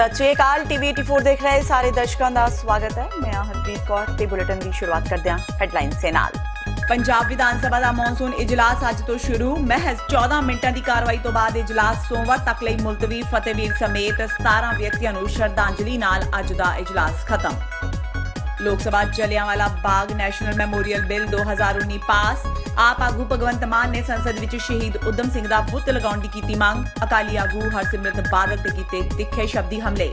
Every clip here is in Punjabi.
सत श्री अकाल। टीवी 84 देख रहे सारे दर्शकों का स्वागत है। मैं हरप्रीत कौर ते बुलेटिन की शुरुआत करते हैं हेडलाइंस से नाल। पंजाब विधान सभा का मॉनसून इजलास अज तो शुरू। महज 14 मिनटों की कार्रवाई तो बाद इजलास सोमवार तक लई मुलतवी। फतेहवीर समेत 17 व्यक्तियों को श्रद्धांजलि नाल अज दा इजलास खत्म। लोक सभा जलियांवाला बाग नैशनल मैमोरीयल बिल 2019 पास। आप आगू भगवंत मान ने संसद विच शहीद उधम सिंह दा बुत लगाउण दी कीती मंग। अकाली आगू हरसिमरत बादल ते कीते तिखे शब्दी हमले।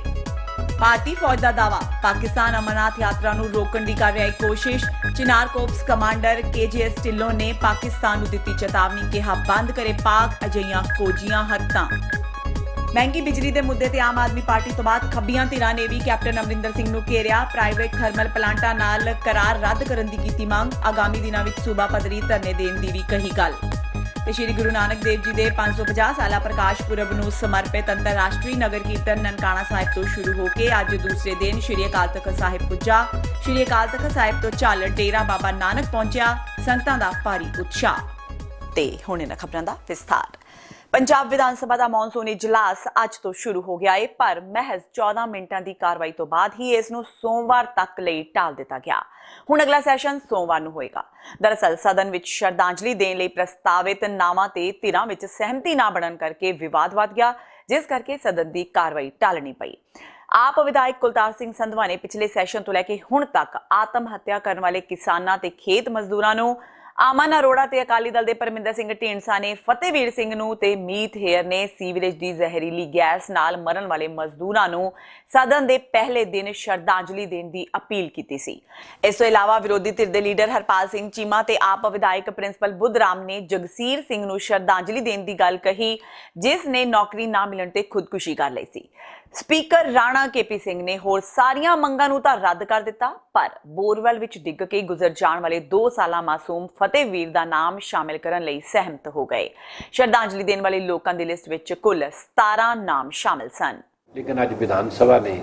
भारतीय फौज का दावा पाकिस्तान अमरनाथ यात्रा नूं रोकण दी कर रहा है कोशिश। चिनार कोप्स कमांडर KJS ढिल्लों ने पाकिस्तान नूं दित्ती चेतावनी, कहा बंद करे पाक अजिहियां खोजियां हरकतां। महंगी बिजली के मुद्दे ते आम आदमी पार्टी तो बाद खब्बियां धिरां ने भी कैप्टन अमरिंदर सिंह नूं घेरिया। प्राइवेट थर्मल प्लांटां नाल करार रद्द करन दी कीती मंग। आगामी दिनां विच सूबा पद्धरी धरने देण दी भी कही गल। ते श्री गुरु नानक देव जी के 550 साला प्रकाश पुरब नूं समर्पित अंतरराष्ट्रीय नगर कीर्तन ननकाना साहिब तो शुरू होकर अज दूसरे दिन श्री अकाल तख्त साहिब पुजा। श्री अकाल तख्त साहिब तो झल डेरा बाबा नानक पहुंचा। संगतां दा भारी उत्साह। ते हुण इन्हां खबरां दा विस्तार। पंजाब विधान सभा का मॉनसून इजलास अज तो शुरू हो गया है, पर महज 14 मिनटों की कार्रवाई तो बाद ही इसनूं सोमवार तक लई टाल दिता गया। हुण अगला सैशन सोमवार नूं होएगा। दरअसल सदन विच श्रद्धांजलि देण लई प्रस्तावित नावां ते धिरां विच सहमति ना बनन करके विवाद वध गया, जिस करके सदन की कार्रवाई टालनी पई। आप विधायक कुलतार सिंह संधवा ने पिछले सैशन तो लैके हुण तक आत्म हत्या करने वाले किसानां ते खेत मजदूरां नूं, आमन अरोड़ा ते अकाली दल दे परमिंदर सिंह ढींडसा ने फतेहवीर सिंह नूं ते मीत हेयर ने सीवरेज दी जहरीली गैस नाल मरण वाले मजदूरां नूं सदन दे पहले दिन श्रद्धांजलि देण दी अपील कीती सी। इस तों इलावा विरोधी धिर दे लीडर हरपाल सिंह चीमा ते आप विधायक प्रिंसिपल बुद्धराम ने जगसीर सिंह नूं श्रद्धांजलि देण दी गल कही, जिस ने नौकरी ना मिलण ते खुदकुशी कर लई सी। स्पीकर राणा KP सिंह ने होर सारियां मंगां नूं तां रद्द कर दिता, पर बोरवेल विच डिग के गुजर जाण वाले 2 साला मासूम फतेहवीर दा नाम शामिल करन लई सहमत हो गए। श्रद्धांजलि देण वाले लोकां दी लिस्ट विच कुल 17 नाम शामिल सन। लेकिन अज विधान सभा ने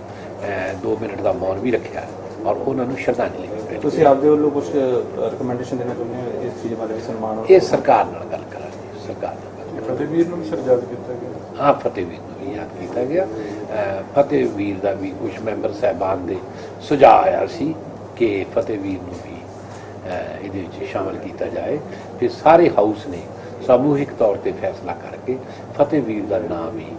2 मिनट का मौन भी रखा और उन्होंने श्रद्धांजलि भी ਤੁਸੀਂ ਆਪਦੇ ਵੱਲੋਂ ਕੁਝ ਰਿਕਮੈਂਡੇਸ਼ਨ ਦੇਣਾ ਚਾਹੁੰਦੇ ਹੋ ਇਸ ਚੀਜ਼ ਬਾਰੇ ਸਨਮਾਨ? ਇਹ ਸਰਕਾਰ ਨਾਲ ਗੱਲ ਕਰਾਂਗੇ। ਸਰਕਾਰ ਨਾਲ ਫਤਿਹਵੀਰ ਨੂੰ ਸ਼ਰਜਾਦ ਕੀਤਾ ਗਿਆ। हाँ, फतेहवीर को भी याद किया गया। फतेहवीर का भी कुछ मैंबर साहबान के सुझाव आया सी कि फतेहवीर को भी ये शामिल किया जाए। फिर सारे हाउस ने सामूहिक तौर पर फैसला करके फतेहवीर का नाम ही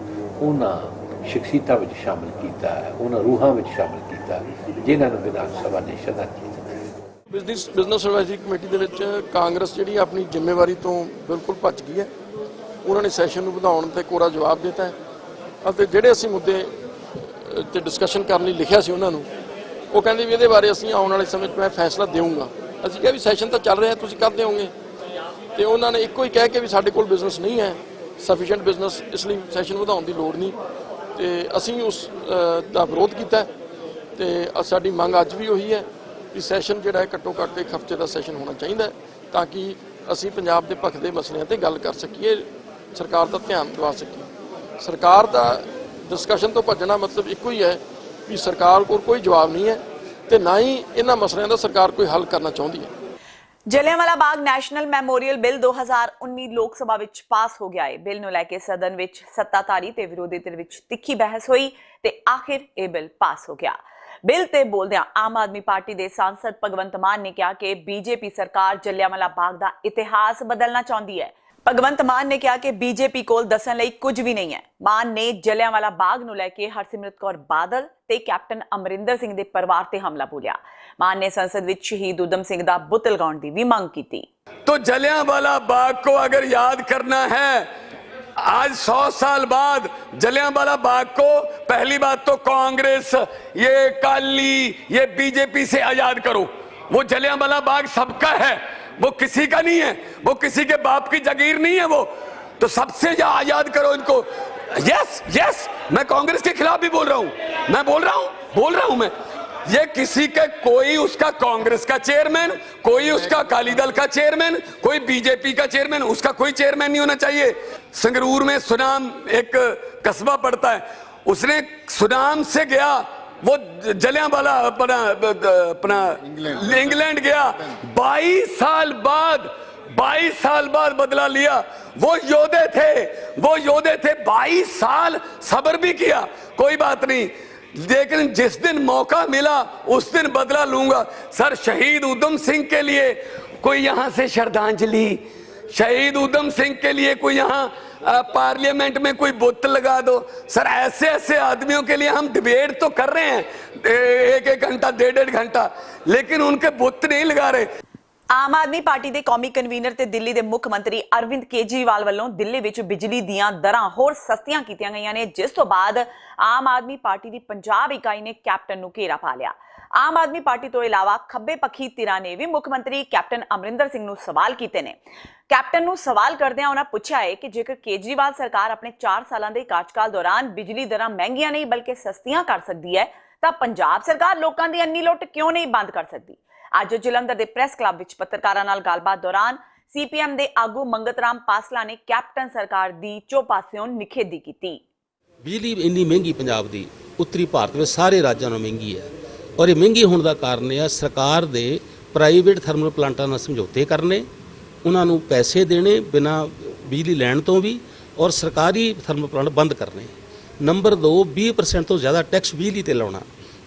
उन्होंने शख्सियतों में शामिल किया, उन्होंने रूहां में शामिल किया जिन्होंने विधान सभा ने श्रद्धांजलि दी। बिजनेस एडवाइजरी कमेटी के कांग्रेस जी अपनी जिम्मेवारी तो बिल्कुल भज गई है। उन्होंने सैशन में ਵਧਾਉਣ ਤੇ ਕੋਰਾ जवाब दिता है ਅਤੇ ਜਿਹੜੇ ਅਸੀਂ ਮੁੱਦੇ ਤੇ डिस्कशन करने ਲਈ ਲਿਖਿਆ ਸੀ ਉਹਨਾਂ ਨੂੰ ਉਹ ਕਹਿੰਦੇ ਵੀ ਇਹਦੇ ਬਾਰੇ ਅਸੀਂ ਆਉਣ ਵਾਲੇ ਸਮੇਂ 'ਚ ਮੈਂ ਫੈਸਲਾ ਦੇਵਾਂਗਾ। ਅਸੀਂ ਕਿਹਾ ਵੀ ਸੈਸ਼ਨ ਤਾਂ ਚੱਲ ਰਿਹਾ, ਤੁਸੀਂ ਕਰਦੇ ਹੋਗੇ। ਤੇ ਉਹਨਾਂ ਨੇ ਇੱਕੋ ਹੀ ਕਹਿ ਕੇ ਵੀ ਸਾਡੇ ਕੋਲ ਬਿਜ਼ਨਸ ਨਹੀਂ ਹੈ ਸਫੀਸ਼ੀਐਂਟ ਬਿਜ਼ਨਸ, ਇਸ ਲਈ ਸੈਸ਼ਨ ਵਧਾਉਣ ਦੀ ਲੋੜ ਨਹੀਂ। ਤੇ ਅਸੀਂ ਉਸ ਦਾ ਵਿਰੋਧ ਕੀਤਾ ਤੇ ਸਾਡੀ ਮੰਗ ਅੱਜ ਵੀ ਉਹੀ ਹੈ ਕਿ ਸੈਸ਼ਨ ਜਿਹੜਾ ਹੈ ਘੱਟੋ ਘੱਟ ਇੱਕ ਹਫ਼ਤੇ ਦਾ ਸੈਸ਼ਨ ਹੋਣਾ ਚਾਹੀਦਾ ਤਾਂ ਕਿ ਅਸੀਂ ਪੰਜਾਬ ਦੇ ਭਖਦੇ ਮਸਲਿਆਂ ਤੇ ਗੱਲ ਕਰ ਸਕੀਏ, सरकार का ध्यान दिवा सकी। सरकार का डिस्कशन तो भजना मतलब एक ही है कि सरकार को कोई जवाब नहीं है तो ना ही इन्हां मसलियां का सरकार कोई हल करना चाहती है। जलियांवाला बाग नैशनल मैमोरीयल बिल 2019 लोक सभा विच पास हो गया है। बिल नूं लैके सदन विच सत्ताधारी ते विरोधी धिर विच तिखी बहस हुई ते आखिर यह बिल पास हो गया। बिल ते बोलदियां आम आदमी पार्टी के सांसद भगवंत मान ने कहा कि BJP सरकार जलियांवाला बाग का इतिहास बदलना चाहती है। भगवंत मान ने कहा कि BJP कोल दसन लई कुछ भी नहीं है। मान ने जलियांवाला बाग नूं लैके हरसिमरत कौर बादल ते कैप्टन अमरिंदर सिंह दे परिवार ते हमला बोलिया। मान ने संसद विच शहीद उधम सिंह दा बुत लगाउण दी भी मंग कीती। तो जलियांवाला बाग को अगर याद करना है, आज 100 साल बाद जलियांवाला बाग को पहली बात तो कांग्रेस, ये अकाली, ये BJP से आजाद करो। वो जलियांवाला बाग सबका है, वो किसी का नहीं है, वो किसी के बाप की जागीर नहीं है। वो तो सबसे आजाद करो इनको। यस यस, मैं कांग्रेस के खिलाफ भी बोल रहा हूं, मैं बोल रहा हूं मैं। ये किसी के कोई उसका कांग्रेस का चेयरमैन, कोई उसका अकाली दल का चेयरमैन, कोई BJP का चेयरमैन, उसका कोई चेयरमैन नहीं होना चाहिए। संगरूर में सुनाम एक कस्बा पड़ता है, उसने सुनाम से गया, वो जलियांवाला अपना इंग्लैंड गया। 22 साल बाद 22 साल बाद बदला लिया। वो योद्धे थे 22 साल सब्र भी किया, कोई बात नहीं, लेकिन जिस दिन मौका मिला उस दिन बदला लूंगा। सर, शहीद उधम सिंह के लिए कोई यहां से श्रद्धांजलि, शहीद उधम सिंह के लिए कोई यहाँ पार्लियामेंट में कोई बुत लगा दो। सर, ऐसे ऐसे आदमियों के लिए हम डिबेट तो कर रहे हैं 1-1 घंटा 1.5 घंटा, लेकिन उनके बुत नहीं लगा रहे। ਆਮ ਆਦਮੀ ਪਾਰਟੀ ਦੇ ਕੌਮੀ ਕਨਵੀਨਰ ਤੇ ਦਿੱਲੀ ਦੇ ਮੁੱਖ ਮੰਤਰੀ ਅਰਵਿੰਦ ਕੇਜਰੀਵਾਲ ਵੱਲੋਂ ਦਿੱਲੀ ਵਿੱਚ ਬਿਜਲੀ ਦੀਆਂ ਦਰਾਂ ਹੋਰ ਸਸਤੀਆਂ ਕੀਤੀਆਂ ਗਈਆਂ ਨੇ, ਜਿਸ ਤੋਂ ਬਾਅਦ ਆਮ ਆਦਮੀ ਪਾਰਟੀ ਦੀ ਪੰਜਾਬ ਇਕਾਈ ਨੇ ਕੈਪਟਨ ਨੂੰ ਘੇਰਾ ਪਾ ਲਿਆ। ਆਮ ਆਦਮੀ ਪਾਰਟੀ ਤੋਂ ਇਲਾਵਾ ਖੱਬੇ ਪੱਖੀ ਧਿਰਾਂ ਨੇ ਵੀ ਮੁੱਖ ਮੰਤਰੀ ਕੈਪਟਨ ਅਮਰਿੰਦਰ ਸਿੰਘ ਨੂੰ ਸਵਾਲ ਕੀਤੇ ਨੇ। ਕੈਪਟਨ ਨੂੰ ਸਵਾਲ ਕਰਦਿਆਂ ਉਹਨਾਂ ਪੁੱਛਿਆ ਹੈ ਕਿ ਜੇਕਰ ਕੇਜਰੀਵਾਲ ਸਰਕਾਰ ਆਪਣੇ 4 ਸਾਲਾਂ ਦੇ ਕਾਰਜਕਾਲ ਦੌਰਾਨ ਬਿਜਲੀ ਦਰਾਂ ਮਹਿੰਗੀਆਂ ਨਹੀਂ ਬਲਕਿ ਸਸਤੀਆਂ ਕਰ ਸਕਦੀ ਹੈ ਤਾਂ ਪੰਜਾਬ ਸਰਕਾਰ ਲੋਕਾਂ ਦੀ ਇੰਨੀ ਲੁੱਟ ਕਿਉਂ ਨਹੀਂ ਬੰਦ ਕਰ ਸਕਦੀ। ਅੱਜ ਜਲੰਧਰ ਦੇ ਪ੍ਰੈਸ ਕਲੱਬ ਵਿੱਚ ਪੱਤਰਕਾਰਾਂ ਨਾਲ ਗੱਲਬਾਤ ਦੌਰਾਨ ਸੀਪੀਐਮ ਦੇ ਆਗੂ ਮੰਗਤ ਰਾਮ ਪਾਸਲਾ ਨੇ ਕੈਪਟਨ ਸਰਕਾਰ ਦੀ ਚੌਪਾਸਿਓਂ ਨਿਖੇਧੀ ਕੀਤੀ। ਬਿਜਲੀ ਇੰਨੀ ਮਹਿੰਗੀ ਪੰਜਾਬ ਦੀ ਉੱਤਰੀ ਭਾਰਤ ਵਿੱਚ ਸਾਰੇ ਰਾਜਾਂ ਨਾਲੋਂ ਮਹਿੰਗੀ ਹੈ, ਔਰ ਇਹ ਮਹਿੰਗੀ ਹੋਣ ਦਾ ਕਾਰਨ ਇਹ ਹੈ ਸਰਕਾਰ ਦੇ ਪ੍ਰਾਈਵੇਟ ਥਰਮਲ ਪਲਾਂਟਾਂ ਨਾਲ ਸਮਝੌਤੇ ਕਰਨੇ, ਉਹਨਾਂ ਨੂੰ ਪੈਸੇ ਦੇਣੇ ਬਿਨਾਂ ਬਿਜਲੀ ਲੈਣ ਤੋਂ ਵੀ, ਔਰ ਸਰਕਾਰੀ ਥਰਮਲ ਪਲਾਂਟ ਬੰਦ ਕਰਨੇ। ਨੰਬਰ 2, 20% ਤੋਂ ਜ਼ਿਆਦਾ ਟੈਕਸ ਬਿਜਲੀ ਤੇ ਲਾਉਣਾ,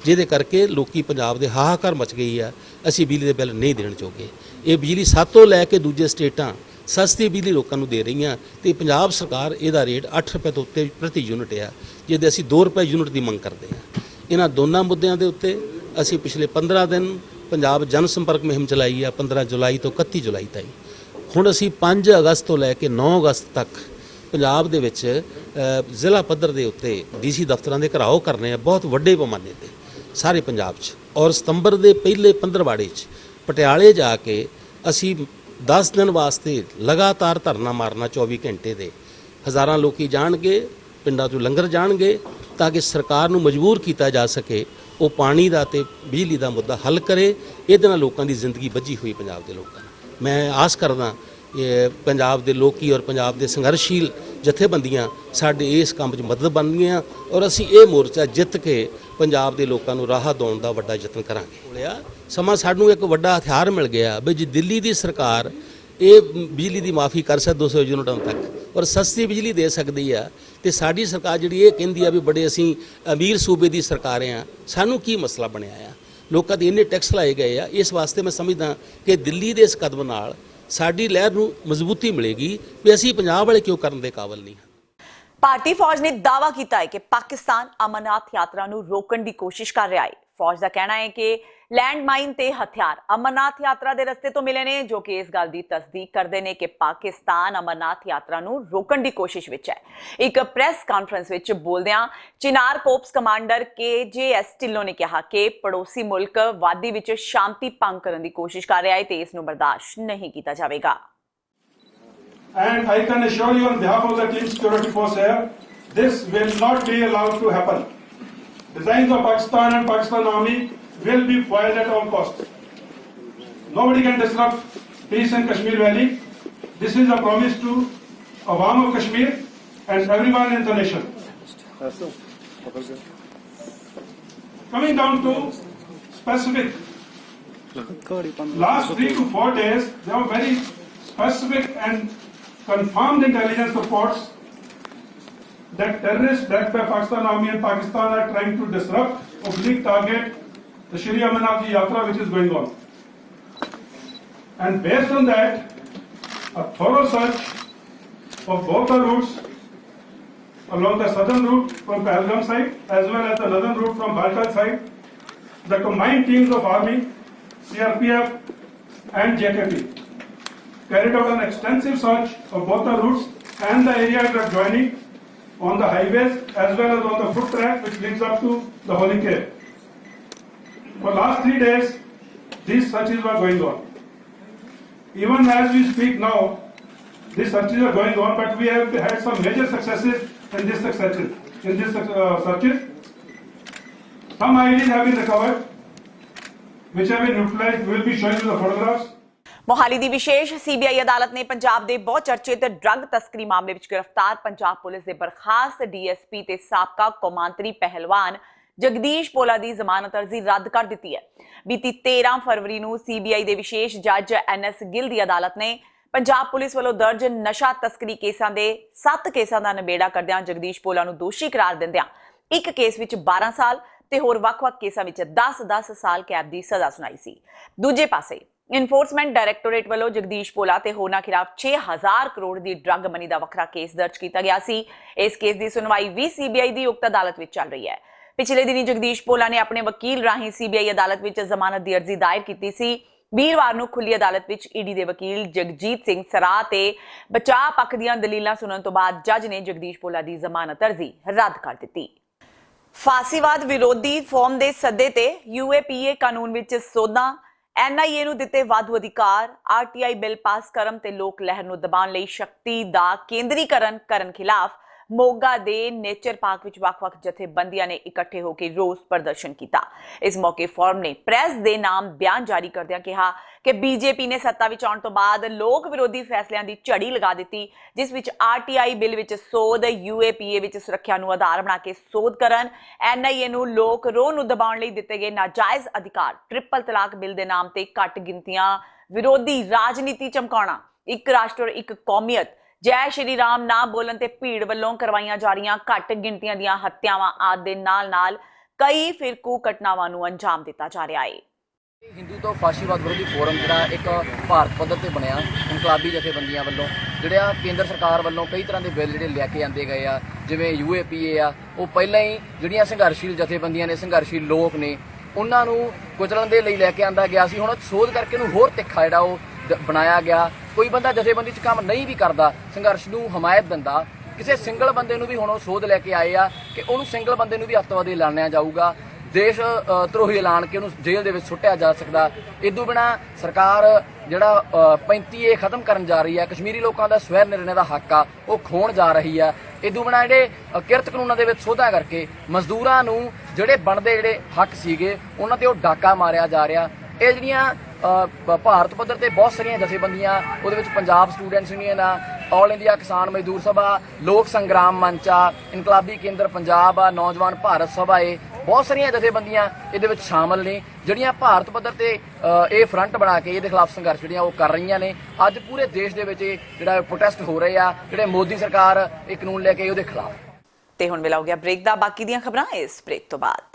ਜਿਹਦੇ ਕਰਕੇ ਲੋਕੀ ਪੰਜਾਬ ਦੇ ਹਾਹਾਕਾਰ ਮਚ ਗਈ ਆ, ਅਸੀਂ ਬਿਜਲੀ ਦੇ ਬਿੱਲ ਨਹੀਂ ਦੇਣ ਜੋਗੇ। ਇਹ ਬਿਜਲੀ ਸਾਤੋਂ ਲੈ ਕੇ ਦੂਜੇ ਸਟੇਟਾਂ ਸਸਤੀ ਬਿਜਲੀ ਲੋਕਾਂ ਨੂੰ ਦੇ ਰਹੀਆਂ ਤੇ ਪੰਜਾਬ ਸਰਕਾਰ ਇਹਦਾ ਰੇਟ 8 ਰੁਪਏ ਤੋਂ ਉੱਤੇ ਪ੍ਰਤੀ ਯੂਨਿਟ ਆ, ਜਿਹਦੇ ਅਸੀਂ 2 ਰੁਪਏ ਯੂਨਿਟ ਦੀ ਮੰਗ ਕਰਦੇ ਹਾਂ। ਇਹਨਾਂ ਦੋਨਾਂ ਮੁੱਦਿਆਂ ਦੇ ਉੱਤੇ ਅਸੀਂ ਪਿਛਲੇ 15 ਦਿਨ ਪੰਜਾਬ ਜਨ ਸੰਪਰਕ ਮੁਹਿੰਮ ਚਲਾਈ ਆ, 15 ਜੁਲਾਈ ਤੋਂ 31 ਜੁਲਾਈ ਤਾਈਂ। ਹੁਣ ਅਸੀਂ 5 ਅਗਸਤ ਤੋਂ ਲੈ ਕੇ 9 ਅਗਸਤ ਤੱਕ ਪੰਜਾਬ ਦੇ ਵਿੱਚ ਜ਼ਿਲ੍ਹਾ ਪੱਧਰ ਦੇ ਉੱਤੇ ਡੀਸੀ ਦਫ਼ਤਰਾਂ ਦੇ ਘਿਰਾਓ ਕਰਨੇ ਆ, ਬਹੁਤ ਵੱਡੇ ਪੈਮਾਨੇ ਤੇ ਸਾਰੇ ਪੰਜਾਬ 'ਚ। ਔਰ ਸਤੰਬਰ ਦੇ ਪਹਿਲੇ 15ਵਾੜੇ 'ਚ ਪਟਿਆਲੇ ਜਾ ਕੇ ਅਸੀਂ 10 ਦਿਨ ਵਾਸਤੇ ਲਗਾਤਾਰ ਧਰਨਾ ਮਾਰਨਾ 24 ਘੰਟੇ ਦੇ। ਹਜ਼ਾਰਾਂ ਲੋਕੀ ਜਾਣਗੇ, ਪਿੰਡਾਂ 'ਚੋਂ ਲੰਗਰ ਜਾਣਗੇ, ਤਾਂ ਕਿ ਸਰਕਾਰ ਨੂੰ ਮਜਬੂਰ ਕੀਤਾ ਜਾ ਸਕੇ ਉਹ ਪਾਣੀ ਦਾ ਤੇ ਬਿਜਲੀ ਦਾ ਮੁੱਦਾ ਹੱਲ ਕਰੇ। ਇਹਦੇ ਨਾਲ ਲੋਕਾਂ ਦੀ ਜ਼ਿੰਦਗੀ ਬੱਝੀ ਹੋਈ ਪੰਜਾਬ ਦੇ ਲੋਕਾਂ ਦੀ। ਮੈਂ ਆਸ ਕਰਦਾ ਪੰਜਾਬ ਦੇ ਲੋਕੀ ਔਰ ਪੰਜਾਬ ਦੇ ਸੰਘਰਸ਼ੀਲ ਜਥੇਬੰਦੀਆਂ ਸਾਡੇ ਇਸ ਕੰਮ 'ਚ ਮਦਦ ਬਣਨਗੀਆਂ, ਔਰ ਅਸੀਂ ਇਹ ਮੋਰਚਾ ਜਿੱਤ ਕੇ ਪੰਜਾਬ ਦੇ ਲੋਕਾਂ ਨੂੰ ਰਾਹ ਦਿਵਾਉਣ ਦਾ ਵੱਡਾ ਯਤਨ ਕਰਾਂਗੇ। ਸਮਾਂ ਸਾਨੂੰ ਇੱਕ ਵੱਡਾ ਹਥਿਆਰ ਮਿਲ ਗਿਆ ਵੀ ਜੇ ਦਿੱਲੀ ਦੀ ਸਰਕਾਰ ਇਹ ਬਿਜਲੀ ਦੀ ਮਾਫੀ ਕਰ ਸਕਦੀ 200 ਯੂਨਿਟਾਂ ਤੱਕ ਔਰ ਸਸਤੀ ਬਿਜਲੀ ਦੇ ਸਕਦੀ ਆ, ਤੇ ਸਾਡੀ ਸਰਕਾਰ ਜਿਹੜੀ ਇਹ ਕਹਿੰਦੀ ਆ ਵੀ ਬੜੇ ਅਸੀਂ ਅਮੀਰ ਸੂਬੇ ਦੀ ਸਰਕਾਰ ਆ, ਸਾਨੂੰ ਕੀ ਮਸਲਾ ਬਣਿਆ ਆ? ਲੋਕਾਂ ਦੇ ਇੰਨੇ ਟੈਕਸ ਲਾਏ ਗਏ ਆ। ਇਸ ਵਾਸਤੇ ਮੈਂ ਸਮਝਦਾ ਕਿ ਦਿੱਲੀ ਦੇ ਇਸ ਕਦਮ ਨਾਲ ਸਾਡੀ ਲਹਿਰ ਨੂੰ ਮਜ਼ਬੂਤੀ ਮਿਲੇਗੀ ਵੀ ਅਸੀਂ ਪੰਜਾਬ ਵਾਲੇ ਕਿਉਂ ਕਰਨ ਦੇ ਕਾਬਲ ਨਹੀਂ। ਭਾਰਤੀ ਫੌਜ ਨੇ ਦਾਅਵਾ ਕੀਤਾ ਹੈ ਕਿ ਪਾਕਿਸਤਾਨ ਅਮਰਨਾਥ ਯਾਤਰਾ ਨੂੰ ਰੋਕਣ ਦੀ ਕੋਸ਼ਿਸ਼ ਕਰ ਰਿਹਾ ਹੈ। ਫੌਜ ਦਾ ਕਹਿਣਾ ਹੈ ਕਿ ਲੈਂਡਮਾਈਨ ਤੇ ਹਥਿਆਰ ਅਮਰਨਾਥ ਯਾਤਰਾ ਦੇ ਰਸਤੇ ਤੋਂ ਮਿਲੇ ਨੇ, ਜੋ ਕਿ ਇਸ ਗੱਲ ਦੀ ਤਸਦੀਕ ਕਰਦੇ ਨੇ ਕਿ ਪਾਕਿਸਤਾਨ ਅਮਰਨਾਥ ਯਾਤਰਾ ਨੂੰ ਰੋਕਣ ਦੀ ਕੋਸ਼ਿਸ਼ ਵਿੱਚ ਹੈ। ਇੱਕ ਪ੍ਰੈਸ ਕਾਨਫਰੰਸ ਵਿੱਚ ਬੋਲਦਿਆਂ ਚਿਨਾਰ ਕੋਪਸ ਕਮਾਂਡਰ KJS ਢਿੱਲੋਂ ਨੇ ਕਿਹਾ ਕਿ ਪੜੋਸੀ ਮੁਲਕ ਵਾਦੀ ਵਿੱਚ ਸ਼ਾਂਤੀ ਭੰਗ ਕਰਨ ਦੀ ਕੋਸ਼ਿਸ਼ ਕਰ ਰਿਹਾ ਹੈ ਤੇ ਇਸ ਨੂੰ ਬਰਦਾਸ਼ਤ ਨਹੀਂ ਕੀਤਾ ਜਾਵੇਗਾ। And I can assure you on behalf of the Team Security Force here, this will not be allowed to happen. Designs of Pakistan and Pakistan Army will be foiled at all costs. Nobody can disrupt peace in Kashmir Valley. This is a promise to Awam of Kashmir and everyone in the nation. Coming down to specific, last 3 to 4 days, there were very specific and confirmed intelligence reports that terrorists backed by Pakistan Army and Pakistan are trying to disrupt, oblique target the Shri Amarnath Yatra which is going on. And based on that, a thorough search of both the routes along the southern route from Pahalgam side as well as the northern route from Baltal side, the combined teams of Army, CRPF and JKP carried out an extensive search of both the routes and the areas adjoining on the highways as well as on the foot track which leads up to the Holy Cave. For last 3 days, these searches were going on. Even as we speak now, these searches are going on, but we have had some major successes in these searches. Some IEDs have been recovered, which have been neutralized. We will be showing you the photographs. Mohali ਦੀ ਵਿਸ਼ੇਸ਼ CBI ਅਦਾਲਤ ਨੇ ਪੰਜਾਬ ਦੇ ਬਹੁਤ ਚਰਚਿਤ ਡਰੱਗ ਤਸਕਰੀ ਮਾਮਲੇ ਵਿੱਚ ਗ੍ਰਿਫਤਾਰ ਪੰਜਾਬ ਪੁਲਿਸ ਦੇ ਬਰਖਾਸਤ DSP ਤੇ ਸਾਬਕਾ ਕੌਮਾਂਤਰੀ ਪਹਿਲਵਾਨ ਜਗਦੀਸ਼ ਪੋਲਾ ਦੀ ਜ਼ਮਾਨਤ ਅਰਜ਼ੀ ਰੱਦ ਕਰ ਦਿੱਤੀ ਹੈ। ਬੀਤੀ 13 ਫਰਵਰੀ ਨੂੰ CBI ਦੇ ਵਿਸ਼ੇਸ਼ ਜੱਜ NS ਗਿੱਲ ਦੀ ਅਦਾਲਤ ਨੇ ਪੰਜਾਬ ਪੁਲਿਸ ਵੱਲੋਂ ਦਰਜ ਨਸ਼ਾ ਤਸਕਰੀ ਕੇਸਾਂ ਦੇ 7 ਕੇਸਾਂ ਦਾ ਨਿਬੇੜਾ ਕਰਦਿਆਂ ਜਗਦੀਸ਼ ਭੋਲਾ ਨੂੰ ਦੋਸ਼ੀ ਕਰਾਰ ਦਿੰਦਿਆਂ ਇੱਕ ਕੇਸ ਵਿੱਚ 12 ਸਾਲ ਤੇ ਹੋਰ ਵੱਖ-ਵੱਖ ਕੇਸਾਂ ਵਿੱਚ 10-10 ਸਾਲ ਕੈਦ ਦੀ ਸਜ਼ਾ ਸੁਣਾਈ ਸੀ। ਦੂਜੇ ਪਾਸੇ ਇਨਫੋਰਸਮੈਂਟ ਡਾਇਰੈਕਟੋਰੇਟ ਵੱਲੋਂ ਜਗਦੀਸ਼ ਭੋਲਾ ਤੇ ਹੋਰਨਾਂ ਖਿਲਾਫ 6000 ਕਰੋੜ ਦੀ ਡਰੱਗ ਮਨੀ ਦਾ ਵੱਖਰਾ ਕੇਸ ਦਰਜ ਕੀਤਾ ਗਿਆ ਸੀ। ਇਸ ਕੇਸ ਦੀ ਸੁਣਵਾਈ ਵੀ ਸੀਬੀਆਈ ਦੀ ਉਕਤ ਅਦਾਲਤ ਵਿੱਚ ਚੱਲ ਰਹੀ ਹੈ। ਪਿਛਲੇ ਦਿਨੀ ਜਗਦੀਸ਼ ਭੋਲਾ ਨੇ ਆਪਣੇ ਵਕੀਲ ਰਾਹੀਂ ਸੀਬੀਆਈ ਅਦਾਲਤ ਵਿੱਚ ਜ਼ਮਾਨਤ ਦੀ ਅਰਜ਼ੀ ਦਾਇਰ ਕੀਤੀ ਸੀ। ਵੀਰਵਾਰ ਨੂੰ ਖੁੱਲੀ ਅਦਾਲਤ ਵਿੱਚ ਈਡੀ ਦੇ ਵਕੀਲ ਜਗਜੀਤ ਸਿੰਘ ਸਰਾਹ ਤੇ ਬਚਾਅ ਪੱਖ ਦੀਆਂ ਦਲੀਲਾਂ ਸੁਣਨ ਤੋਂ ਬਾਅਦ ਜੱਜ ਨੇ ਜਗਦੀਸ਼ ਭੋਲਾ ਦੀ ਜ਼ਮਾਨਤ ਅਰਜ਼ੀ ਰੱਦ ਕਰ ਦਿੱਤੀ। ਫਾਸੀਵਾਦ ਵਿਰੋਧੀ ਫੋਰਮ ਦੇ ਸੱਦੇ ਤੇ UAPA ਕਾਨੂੰਨ ਵਿੱਚ ਸੋਧਾਂ, NIA ਨੂੰ ਦਿੱਤੇ ਵਾਧੂ ਅਧਿਕਾਰ, RTI ਬਿੱਲ ਪਾਸ ਕਰਨ ਤੇ ਲੋਕ ਲਹਿਰ ਨੂੰ ਦਬਾਉਣ ਲਈ ਸ਼ਕਤੀ ਦਾ ਕੇਂਦਰੀਕਰਨ ਕਰਨ ਖਿਲਾਫ ਮੋਗਾ ਦੇ ਨੇਚਰ ਪਾਰਕ ਵਿੱਚ ਵੱਖ-ਵੱਖ ਜਥੇਬੰਦੀਆਂ ਨੇ ਇਕੱਠੇ ਹੋ ਕੇ ਰੋਸ ਪ੍ਰਦਰਸ਼ਨ ਕੀਤਾ। ਇਸ ਮੌਕੇ ਫੋਰਮ ਨੇ ਪ੍ਰੈਸ ਦੇ ਨਾਮ ਬਿਆਨ ਜਾਰੀ ਕਰਦਿਆਂ ਕਿਹਾ ਕਿ BJP ਨੇ ਸੱਤਾ ਵਿੱਚ ਆਉਣ ਤੋਂ ਬਾਅਦ ਲੋਕ ਵਿਰੋਧੀ ਫੈਸਲਿਆਂ ਦੀ ਝੜੀ ਲਗਾ ਦਿੱਤੀ, ਜਿਸ ਵਿੱਚ RTI ਬਿੱਲ ਵਿੱਚ ਸੋਧ, UAPA ਵਿੱਚ ਸੁਰੱਖਿਆ ਨੂੰ ਆਧਾਰ ਬਣਾ ਕੇ ਸੋਧ ਕਰਨ, NIA ਨੂੰ ਲੋਕ ਰੋਹ ਨੂੰ ਦਬਾਉਣ ਲਈ ਦਿੱਤੇ ਗਏ ਨਾਜਾਇਜ਼ ਅਧਿਕਾਰ, ਟ੍ਰਿਪਲ ਤਲਾਕ ਬਿੱਲ ਦੇ ਨਾਮ ਤੇ ਘੱਟ ਗਿਣਤੀਆਂ ਵਿਰੋਧੀ ਰਾਜਨੀਤੀ ਚਮਕਾਉਣਾ, ਇੱਕ ਰਾਸ਼ਟਰ ਇੱਕ ਕੌਮੀਅਤ, ਜੈ ਸ਼੍ਰੀ ਰਾਮ ਨਾ ਬੋਲਣ ਤੇ ਭੀੜ ਵੱਲੋਂ ਕਰਵਾਈਆਂ ਜਾ ਰਹੀਆਂ ਘੱਟ ਗਿਣਤੀਆਂ ਦੀਆਂ ਹੱਤਿਆਵਾਂ ਆਦਿ ਦੇ ਨਾਲ-ਨਾਲ ਕਈ ਫਿਰਕੂ ਘਟਨਾਵਾਂ ਨੂੰ ਅੰਜਾਮ ਦਿੱਤਾ ਜਾ ਰਿਹਾ ਹੈ। ਹਿੰਦੂ ਤੋਂ ਫਾਸ਼ੀਵਾਦ ਵਿਰੋਧੀ ਫੋਰਮ ਜਿਹੜਾ ਇੱਕ ਭਾਰਤ ਪੱਧਰ ਤੇ ਬਣਿਆ, ਇਨਕਲਾਬੀ ਜਥੇਬੰਦੀਆਂ ਵੱਲੋਂ ਜਿਹੜਾ ਕੇਂਦਰ ਸਰਕਾਰ ਵੱਲੋਂ ਕਈ ਤਰ੍ਹਾਂ ਦੇ ਬਿੱਲ ਜਿਹੜੇ ਲੈ ਕੇ ਆਂਦੇ ਗਏ ਆ, ਜਿਵੇਂ UAPA ਆ, ਉਹ ਪਹਿਲਾਂ ਹੀ ਜਿਹੜੀਆਂ ਸੰਘਰਸ਼ੀਲ ਜਥੇਬੰਦੀਆਂ ਨੇ, ਸੰਘਰਸ਼ੀਲ ਲੋਕ ਨੇ, ਉਹਨਾਂ ਨੂੰ ਕੁਚਲਣ ਦੇ ਲਈ ਲੈ ਕੇ ਆਂਦਾ ਗਿਆ ਸੀ। ਹੁਣ ਸੋਧ ਕਰਕੇ ਉਹਨੂੰ ਹੋਰ ਤਿੱਖਾ ਜਿਹੜਾ ਉਹ ਬਣਾਇਆ ਗਿਆ। ਕੋਈ ਬੰਦਾ ਜਥੇਬੰਦੀ 'ਚ ਕੰਮ ਨਹੀਂ ਵੀ ਕਰਦਾ, ਸੰਘਰਸ਼ ਨੂੰ ਹਮਾਇਤ ਦਿੰਦਾ, ਕਿਸੇ ਸਿੰਗਲ ਬੰਦੇ ਨੂੰ ਵੀ ਹੁਣ ਉਹ ਸੋਧ ਲੈ ਕੇ ਆਏ ਆ ਕਿ ਉਹਨੂੰ ਸਿੰਗਲ ਬੰਦੇ ਨੂੰ ਵੀ ਅੱਤਵਾਦੀ ਐਲਾਨਿਆ ਜਾਊਗਾ, ਦੇਸ਼ ਧਰੋਹੀ ਐਲਾਨ ਕੇ ਉਹਨੂੰ ਜੇਲ੍ਹ ਦੇ ਵਿੱਚ ਸੁੱਟਿਆ ਜਾ ਸਕਦਾ। ਇਦੋਂ ਬਿਨਾਂ ਸਰਕਾਰ ਜਿਹੜਾ 35A ਖਤਮ ਕਰਨ ਜਾ ਰਹੀ ਹੈ, ਕਸ਼ਮੀਰੀ ਲੋਕਾਂ ਦਾ ਸਵੈ ਨਿਰਣੇ ਦਾ ਹੱਕ ਆ ਉਹ ਖੋਣ ਜਾ ਰਹੀ ਆ। ਇਦੋਂ ਬਿਨਾਂ ਜਿਹੜੇ ਕਿਰਤ ਕਾਨੂੰਨਾਂ ਦੇ ਵਿੱਚ ਸੋਧਾਂ ਕਰਕੇ ਮਜ਼ਦੂਰਾਂ ਨੂੰ ਜਿਹੜੇ ਬਣਦੇ ਜਿਹੜੇ ਹੱਕ ਸੀਗੇ ਉਹਨਾਂ ਤੇ ਉਹ ਡਾਕਾ ਮਾਰਿਆ ਜਾ ਰਿਹਾ। ਇਹ ਜਿਹੜੀਆਂ ਭਾਰਤ ਪੱਧਰ ਤੇ ਬਹੁਤ ਸਾਰੀਆਂ ਜਥੇਬੰਦੀਆਂ, ਉਹਦੇ ਵਿੱਚ ਪੰਜਾਬ ਸਟੂਡੈਂਟਸ ਯੂਨੀਅਨ ਆ, ਆਲ ਇੰਡੀਆ ਕਿਸਾਨ ਮਜ਼ਦੂਰ ਸਭਾ, ਲੋਕ ਸੰਗਰਾਮ ਮੰਚ ਆ, ਇਨਕਲਾਬੀ ਕੇਂਦਰ ਪੰਜਾਬ ਆ, ਨੌਜਵਾਨ ਭਾਰਤ ਸਭਾ ਏ, ਬਹੁਤ ਸਾਰੀਆਂ ਜਥੇਬੰਦੀਆਂ ਇਹਦੇ ਵਿੱਚ ਸ਼ਾਮਲ ਨੇ ਜਿਹੜੀਆਂ ਭਾਰਤ ਪੱਧਰ ਤੇ ਇਹ ਫਰੰਟ ਬਣਾ ਕੇ ਇਹਦੇ ਖਿਲਾਫ ਸੰਘਰਸ਼ ਜਿਹੜੀਆਂ ਉਹ ਕਰ ਰਹੀਆਂ ਨੇ। ਅੱਜ ਪੂਰੇ ਦੇਸ਼ ਦੇ ਵਿੱਚ ਜਿਹੜਾ ਪ੍ਰੋਟੈਸਟ ਹੋ ਰਹੇ ਆ, ਜਿਹੜੇ ਮੋਦੀ ਸਰਕਾਰ ਇਹ ਕਾਨੂੰਨ ਲੈ ਕੇ ਉਹਦੇ ਖਿਲਾਫ। ਤੇ ਹੁਣ ਵੇਲਾ ਹੋ ਗਿਆ ਬ੍ਰੇਕ ਦਾ। ਬਾਕੀ ਦੀਆਂ ਖਬਰਾਂ ਇਸ ਬ੍ਰੇਕ ਤੋਂ ਬਾਅਦ।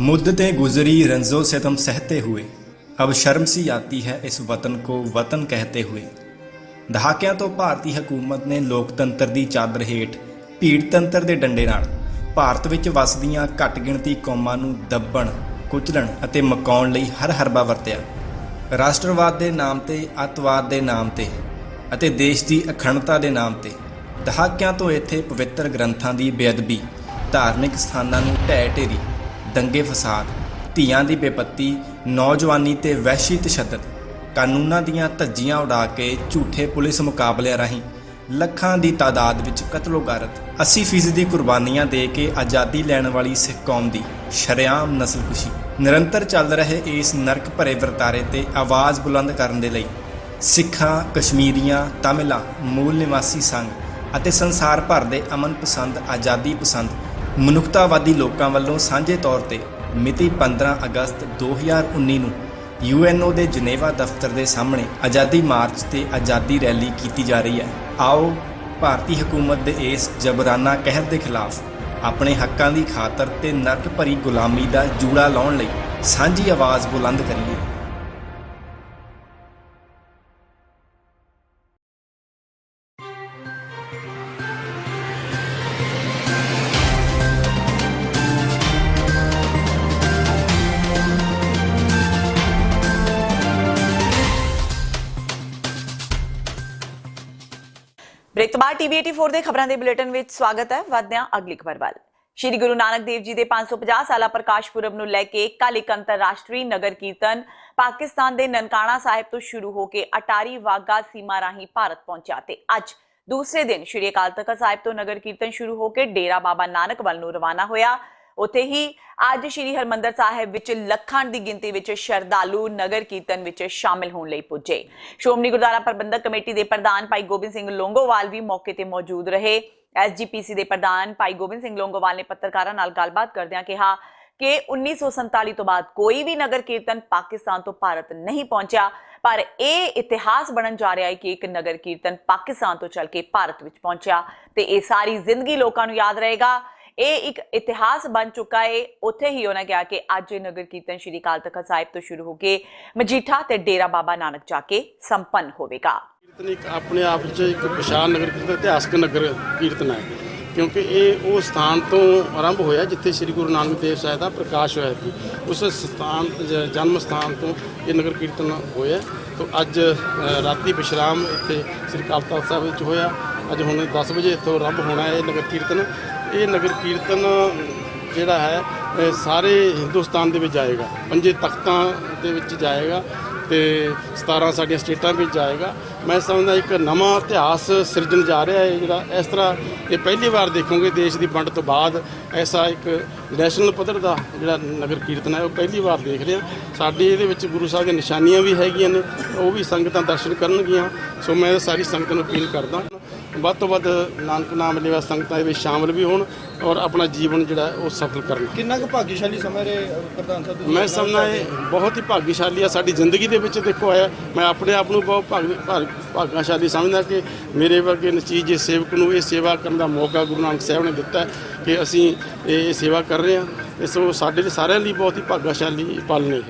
मुद्दतें गुजरी रंजो सितम सहते हुए अब शर्म सी आती है इस वतन को वतन कहते हुए। ਦਹਾਕਿਆਂ ਤੋਂ ਭਾਰਤੀ ਹਕੂਮਤ ਨੇ ਲੋਕਤੰਤਰ ਦੀ ਚਾਦਰ ਹੇਠ ਭੀੜਤੰਤਰ ਦੇ ਡੰਡੇ ਨਾਲ ਭਾਰਤ ਵਿੱਚ ਵਸਦੀਆਂ ਘੱਟ ਗਿਣਤੀ ਕੌਮਾਂ ਨੂੰ ਦੱਬਣ, ਕੁਚਲਣ ਅਤੇ ਮਕਾਉਣ ਲਈ ਹਰ ਹਰਬਾ ਵਰਤਿਆ। ਰਾਸ਼ਟਰਵਾਦ ਦੇ ਨਾਮ ਤੇ, ਅੱਤਵਾਦ ਦੇ ਨਾਮ ਤੇ ਅਤੇ ਦੇਸ਼ ਦੀ ਅਖੰਡਤਾ ਦੇ ਨਾਮ ਤੇ ਦਹਾਕਿਆਂ ਤੋਂ ਇੱਥੇ ਪਵਿੱਤਰ ਗ੍ਰੰਥਾਂ ਦੀ ਬੇਅਦਬੀ, ਧਾਰਮਿਕ ਸਥਾਨਾਂ ਨੂੰ ਢਹਿ ਢੇਰੀ, ਦੰਗੇ ਫਸਾਦ, ਧੀਆਂ ਦੀ ਬੇਪੱਤੀ, ਨੌਜਵਾਨੀ ਤੇ ਵਹਿਸ਼ੀ ਤਸ਼ੱਦਦ, ਕਾਨੂੰਨਾਂ ਦੀਆਂ ਧੱਜੀਆਂ ਉਡਾ ਕੇ ਝੂਠੇ ਪੁਲਿਸ ਮੁਕਾਬਲਿਆਂ ਰਾਹੀਂ ਲੱਖਾਂ ਦੀ ਤਾਦਾਦ ਵਿੱਚ ਕਤਲੋ-ਗਾਰਤ, 80% ਦੀ ਕੁਰਬਾਨੀਆਂ ਦੇ ਕੇ ਆਜ਼ਾਦੀ ਲੈਣ ਵਾਲੀ ਸਿੱਖ ਕੌਮ ਦੀ ਸ਼ਰੇਆਮ ਨਸਲਕੁਸ਼ੀ, ਨਿਰੰਤਰ ਚੱਲ ਰਹੇ ਇਸ ਨਰਕ ਭਰੇ ਵਰਤਾਰੇ ਤੇ ਆਵਾਜ਼ ਬੁਲੰਦ ਕਰਨ ਦੇ ਲਈ ਸਿੱਖਾਂ, ਕਸ਼ਮੀਰੀਆਂ, ਤਾਮਿਲਾਂ, ਮੂਲ ਨਿਵਾਸੀ ਸੰਘ ਅਤੇ ਸੰਸਾਰ ਭਰ ਦੇ ਅਮਨ ਪਸੰਦ, ਆਜ਼ਾਦੀ ਪਸੰਦ, ਮਨੁੱਖਤਾਵਾਦੀ ਲੋਕਾਂ ਵੱਲੋਂ ਸਾਂਝੇ ਤੌਰ ਤੇ ਮਿਤੀ 15 ਅਗਸਤ 2019 ਨੂੰ UNO ਦੇ ਜਨੇਵਾ ਦਫ਼ਤਰ ਦੇ ਸਾਹਮਣੇ ਆਜ਼ਾਦੀ ਮਾਰਚ ਤੇ ਆਜ਼ਾਦੀ ਰੈਲੀ ਕੀਤੀ ਜਾ ਰਹੀ ਹੈ। ਆਓ ਭਾਰਤੀ ਹਕੂਮਤ ਦੇ ਇਸ ਜਬਰਾਨਾ ਕਹਿਰ ਦੇ ਖਿਲਾਫ ਆਪਣੇ ਹੱਕਾਂ ਦੀ ਖਾਤਰ ਤੇ ਨਰਕ ਭਰੀ ਗੁਲਾਮੀ ਦਾ ਜੂੜਾ ਲਾਉਣ ਲਈ ਸਾਂਝੀ ਆਵਾਜ਼ ਬੁਲੰਦ ਕਰੀਏ। ਬ੍ਰੇਕ ਤੋਂ ਬਾਅਦ TV 84 ਦੇ ਖਬਰਾਂ ਦੇ ਬੁਲੇਟਿਨ ਵਿੱਚ ਸਵਾਗਤ ਹੈ। ਵਧਦੇ ਹਾਂ ਅਗਲੀ ਖਬਰ ਵੱਲ। ਸ਼੍ਰੀ ਗੁਰੂ ਨਾਨਕ ਦੇਵ ਜੀ ਦੇ 550 ਸਾਲਾ ਪ੍ਰਕਾਸ਼ ਪੁਰਬ ਨੂੰ ਲੈ ਕੇ ਕੱਲ੍ਹ ਇੱਕ ਅੰਤਰਰਾਸ਼ਟਰੀ ਨਗਰ ਕੀਰਤਨ ਪਾਕਿਸਤਾਨ ਦੇ ਨਨਕਾਣਾ ਸਾਹਿਬ ਤੋਂ ਸ਼ੁਰੂ ਹੋ ਕੇ ਅਟਾਰੀ ਵਾਘਾ ਸੀਮਾ ਰਾਹੀਂ ਭਾਰਤ ਪਹੁੰਚਿਆ ਤੇ ਅੱਜ ਦੂਸਰੇ ਦਿਨ ਸ਼੍ਰੀ ਅਕਾਲ ਤਖਤ ਸਾਹਿਬ ਤੋਂ ਨਗਰ ਕੀਰਤਨ ਸ਼ੁਰੂ ਹੋ ਕੇ ਡੇਰਾ ਬਾਬਾ ਨਾਨਕ ਵੱਲ ਨੂੰ ਰਵਾਨਾ ਹੋਇਆ। ਉੱਥੇ ਹੀ ਅੱਜ ਸ਼੍ਰੀ ਹਰਮੰਦਰ ਸਾਹਿਬ ਵਿੱਚ ਲੱਖਾਂ ਦੀ ਗਿਣਤੀ ਵਿੱਚ ਸ਼ਰਧਾਲੂ ਨਗਰ ਕੀਰਤਨ ਵਿੱਚ ਸ਼ਾਮਿਲ ਹੋਣ ਲਈ ਪੁੱਜੇ। ਸ਼੍ਰੋਮਣੀ ਗੁਰਦੁਆਰਾ ਪ੍ਰਬੰਧਕ ਕਮੇਟੀ ਦੇ ਪ੍ਰਧਾਨ ਭਾਈ ਗੋਬਿੰਦ ਸਿੰਘ ਲੌਂਗੋਵਾਲ ਵੀ ਮੌਕੇ ਤੇ ਮੌਜੂਦ ਰਹੇ। SGPC ਦੇ ਪ੍ਰਧਾਨ ਭਾਈ ਗੋਬਿੰਦ ਸਿੰਘ ਲੌਂਗੋਵਾਲ ਨੇ ਪੱਤਰਕਾਰਾਂ ਨਾਲ ਗੱਲਬਾਤ ਕਰਦਿਆਂ ਕਿਹਾ ਕਿ 1947 ਤੋਂ ਬਾਅਦ ਕੋਈ ਵੀ ਨਗਰ ਕੀਰਤਨ ਪਾਕਿਸਤਾਨ ਤੋਂ ਭਾਰਤ ਨਹੀਂ ਪਹੁੰਚਿਆ, ਪਰ ਇਹ ਇਤਿਹਾਸ ਬਣਨ ਜਾ ਰਿਹਾ ਹੈ ਕਿ ਇੱਕ ਨਗਰ ਕੀਰਤਨ ਪਾਕਿਸਤਾਨ ਤੋਂ ਚੱਲ ਕੇ ਭਾਰਤ ਵਿੱਚ ਪਹੁੰਚਿਆ ਤੇ ਇਹ ਸਾਰੀ ਜ਼ਿੰਦਗੀ ਲੋਕਾਂ ਨੂੰ ਯਾਦ ਰਹੇਗਾ। ਇਹ ਇੱਕ ਇਤਿਹਾਸ ਬਣ ਚੁੱਕਾ ਹੈ। ਉੱਥੇ ਹੀ ਉਹਨਾਂ ਕਿਹਾ ਕਿ ਅੱਜ ਇਹ ਨਗਰ ਕੀਰਤਨ ਸ਼੍ਰੀ ਅਕਾਲ ਤਖਤ ਸਾਹਿਬ ਤੋਂ ਸ਼ੁਰੂ ਹੋ ਕੇ ਮਜੀਠਾ ਤੇ ਡੇਰਾ ਬਾਬਾ ਨਾਨਕ ਜਾ ਕੇ ਸੰਪੰਨ ਹੋਵੇਗਾ। ਇੱਕ ਆਪਣੇ ਆਪ ਵਿੱਚ ਇੱਕ ਵਿਸ਼ਾਲ ਨਗਰ ਕੀਰਤਨ, ਇਤਿਹਾਸਕ ਨਗਰ ਕੀਰਤਨ ਹੈ, ਕਿਉਂਕਿ ਇਹ ਉਹ ਸਥਾਨ ਤੋਂ ਆਰੰਭ ਹੋਇਆ ਜਿੱਥੇ ਸ੍ਰੀ ਗੁਰੂ ਨਾਨਕ ਦੇਵ ਸਾਹਿਬ ਦਾ ਪ੍ਰਕਾਸ਼ ਹੋਇਆ ਸੀ। ਉਸ ਸਥਾਨ ਜਨਮ ਸਥਾਨ ਤੋਂ ਇਹ ਨਗਰ ਕੀਰਤਨ ਹੋਇਆ। ਤਾਂ ਅੱਜ ਰਾਤੀ ਵਿਸ਼ਰਾਮ ਇੱਥੇ ਸ੍ਰੀ ਅਕਾਲ ਤਖਤ ਸਾਹਿਬ ਵਿੱਚ ਹੋਇਆ। ਅੱਜ ਹੁਣ 10 ਵਜੇ ਇੱਥੋਂ ਆਰੰਭ ਹੋਣਾ ਹੈ ਇਹ ਨਗਰ ਕੀਰਤਨ। ਇਹ ਨਗਰ ਕੀਰਤਨ ਜਿਹੜਾ ਹੈ ਸਾਰੇ ਹਿੰਦੁਸਤਾਨ ਦੇ ਵਿੱਚ ਜਾਏਗਾ, 5 ਤਖਤਾਂ ਦੇ ਵਿੱਚ ਜਾਏਗਾ ਤੇ 17 ਸਾਡੀਆਂ ਸਟੇਟਾਂ ਵਿੱਚ ਜਾਏਗਾ। ਮੈਂ ਸਮਝਦਾ ਇੱਕ ਨਵਾਂ ਇਤਿਹਾਸ ਸਿਰਜਣ ਜਾ ਰਿਹਾ ਹੈ ਜਿਹੜਾ ਇਸ ਤਰ੍ਹਾਂ ਇਹ ਪਹਿਲੀ ਵਾਰ ਦੇਖੋਗੇ ਦੇਸ਼ ਦੀ ਵੰਡ ਤੋਂ ਬਾਅਦ ਐਸਾ ਇੱਕ ਨੈਸ਼ਨਲ ਪੱਧਰ ਦਾ ਜਿਹੜਾ ਨਗਰ ਕੀਰਤਨ ਹੈ ਉਹ ਪਹਿਲੀ ਵਾਰ ਦੇਖ ਰਹੇ ਹਾਂ। ਸਾਡੇ ਇਹਦੇ ਵਿੱਚ ਗੁਰੂ ਸਾਹਿਬ ਦੀਆਂ ਨਿਸ਼ਾਨੀਆਂ ਵੀ ਹੈਗੀਆਂ ਨੇ, ਉਹ ਵੀ ਸੰਗਤਾਂ ਦਰਸ਼ਨ ਕਰਨਗੀਆਂ। ਸੋ ਮੈਂ ਸਾਰੀ ਸੰਗਤ ਨੂੰ ਅਪੀਲ ਕਰਦਾ ਵੱਧ ਤੋਂ ਵੱਧ ਨਾਨਕ ਨਾਮ ਲੈਵਾ ਸੰਗਤਾਂ ਦੇ ਵਿੱਚ ਸ਼ਾਮਲ ਵੀ ਹੋਣ ਔਰ ਆਪਣਾ ਜੀਵਨ ਜਿਹੜਾ ਉਹ ਸਫਲ ਕਰਨ। ਕਿੰਨਾ ਕੁ ਭਾਗਿਆਸ਼ਾਲੀ ਸਮਝ ਰਹੇ ਪ੍ਰਧਾਨ ਸਾਹਿਬ? ਮੈਂ ਸਮਝਦਾ ਇਹ ਬਹੁਤ ਹੀ ਭਾਗਿਆਸ਼ਾਲੀ ਆ ਸਾਡੀ ਜ਼ਿੰਦਗੀ ਦੇ ਵਿੱਚ। ਦੇਖੋ ਆਇਆ ਮੈਂ ਆਪਣੇ ਆਪ ਨੂੰ ਬਹੁਤ ਭਾਗਿਆਸ਼ਾਲੀ ਸਮਝਦਾ ਕਿ ਮੇਰੇ ਵਰਗੇ ਨਚੀਜੇ ਸੇਵਕ ਨੂੰ ਇਹ ਸੇਵਾ ਕਰਨ ਦਾ ਮੌਕਾ ਗੁਰੂ ਨਾਨਕ ਸਾਹਿਬ ਨੇ ਦਿੱਤਾ ਕਿ ਅਸੀਂ ਇਹ ਸੇਵਾ ਕਰ ਰਹੇ ਹਾਂ। ਸੋ ਸਾਡੇ ਲਈ ਸਾਰਿਆਂ ਲਈ ਬਹੁਤ ਹੀ ਭਾਗਿਆਸ਼ਾਲੀ ਪਲ ਨੇ।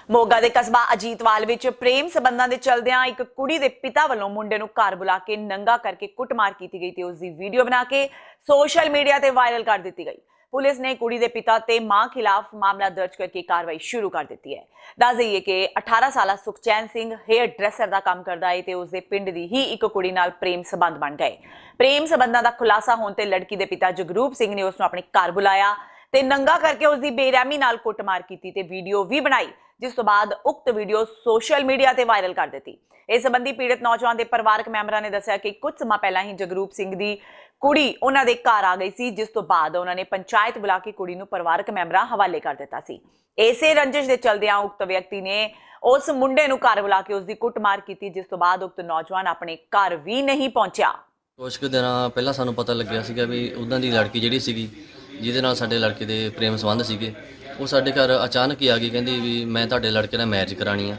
ਮੋਗਾ ਦੇ ਕਸਬਾ ਅਜੀਤਵਾਲ ਵਿੱਚ ਪ੍ਰੇਮ ਸਬੰਧਾਂ ਦੇ ਚਲਦਿਆਂ ਇੱਕ ਕੁੜੀ ਦੇ ਪਿਤਾ ਵੱਲੋਂ ਮੁੰਡੇ ਨੂੰ ਘਰ ਬੁਲਾ ਕੇ ਨੰਗਾ ਕਰਕੇ ਕੁੱਟਮਾਰ ਕੀਤੀ ਗਈ ਤੇ ਉਸ ਦੀ ਵੀਡੀਓ ਬਣਾ ਕੇ ਸੋਸ਼ਲ ਮੀਡੀਆ ਤੇ ਵਾਇਰਲ ਕਰ ਦਿੱਤੀ ਗਈ। ਪੁਲਿਸ ਨੇ ਕੁੜੀ ਦੇ ਪਿਤਾ ਤੇ ਮਾਂ ਖਿਲਾਫ ਮਾਮਲਾ ਦਰਜ ਕਰਕੇ ਕਾਰਵਾਈ ਸ਼ੁਰੂ ਕਰ ਦਿੱਤੀ ਹੈ। ਦੱਸ ਦਈਏ ਕਿ 18 ਸਾਲਾ ਸੁਖਚੈਨ ਸਿੰਘ ਹੇਅਰ ਡਰੈਸਰ ਦਾ ਕੰਮ ਕਰਦਾ ਹੈ ਤੇ ਉਸ ਦੇ ਪਿੰਡ ਦੀ ਹੀ ਇੱਕ ਕੁੜੀ ਨਾਲ ਪ੍ਰੇਮ ਸਬੰਧ ਬਣ ਗਏ। ਪ੍ਰੇਮ ਸਬੰਧਾਂ ਦਾ ਖੁਲਾਸਾ ਹੋਣ ਤੇ ਲੜਕੀ ਦੇ ਪਿਤਾ ਜਗਰੂਪ ਸਿੰਘ ਨੇ ਉਸ ਨੂੰ ਆਪਣੇ ਘਰ ਬੁਲਾਇਆ ਤੇ ਨੰਗਾ ਕਰਕੇ ਉਸ ਦੀ ਬੇਰਹਿਮੀ ਨਾਲ ਕੁੱਟਮਾਰ ਕੀਤੀ ਤੇ ਵੀਡੀਓ ਵੀ ਬਣਾਈ, ਜਿਸ ਤੋਂ ਬਾਅਦ ਉਕਤ ਵੀਡੀਓ ਸੋਸ਼ਲ ਮੀਡੀਆ ਤੇ ਵਾਇਰਲ ਕਰ ਦਿੱਤੀ। ਇਸ ਸੰਬੰਧੀ ਪੀੜਤ ਨੌਜਵਾਨ ਦੇ ਪਰਿਵਾਰਕ ਮੈਂਬਰਾਂ ਨੇ ਦੱਸਿਆ ਕਿ ਕੁਝ ਸਮਾਂ ਪਹਿਲਾਂ ਹੀ ਜਗਰੂਪ ਸਿੰਘ ਦੀ ਕੁੜੀ ਉਹਨਾਂ ਦੇ ਘਰ ਆ ਗਈ ਸੀ, ਜਿਸ ਤੋਂ ਬਾਅਦ ਉਹਨਾਂ ਨੇ ਪੰਚਾਇਤ ਬੁਲਾ ਕੇ ਕੁੜੀ ਨੂੰ ਪਰਿਵਾਰਕ ਮੈਂਬਰਾਂ ਹਵਾਲੇ ਕਰ ਦਿੱਤਾ ਸੀ। ਇਸੇ ਰੰਜਿਸ਼ ਦੇ ਚਲਦਿਆਂ ਉਕਤ ਵਿਅਕਤੀ ਨੇ ਉਸ ਮੁੰਡੇ ਨੂੰ ਘਰ ਬੁਲਾ ਕੇ ਉਸ ਦੀ ਕੁੱਟਮਾਰ ਕੀਤੀ, ਜਿਸ ਤੋਂ ਬਾਅਦ ਉਕਤ ਨੌਜਵਾਨ ਆਪਣੇ ਘਰ ਵੀ ਨਹੀਂ ਪਹੁੰਚਿਆ। ਕੁਝ ਕੁ ਦਿਨਾਂ ਪਹਿਲਾਂ ਸਾਨੂੰ ਪਤਾ ਲੱਗਿਆ ਸੀਗਾ ਵੀ ਉਦਾਂ ਦੀ ਲੜਕੀ ਜਿਹੜੀ ਸੀਗੀ ਜਿਹਦੇ ਨਾਲ ਸਾਡੇ ਲੜਕੇ ਦੇ ਪ੍ਰੇਮ ਸੰਬੰਧ ਸੀਗੇ, ਉਹ ਸਾਡੇ ਘਰ ਅਚਾਨਕ ਹੀ ਆ ਗਈ। ਕਹਿੰਦੀ ਵੀ ਮੈਂ ਤੁਹਾਡੇ ਲੜਕੇ ਨਾਲ ਮੈਰਿਜ ਕਰਾਉਣੀ ਆ।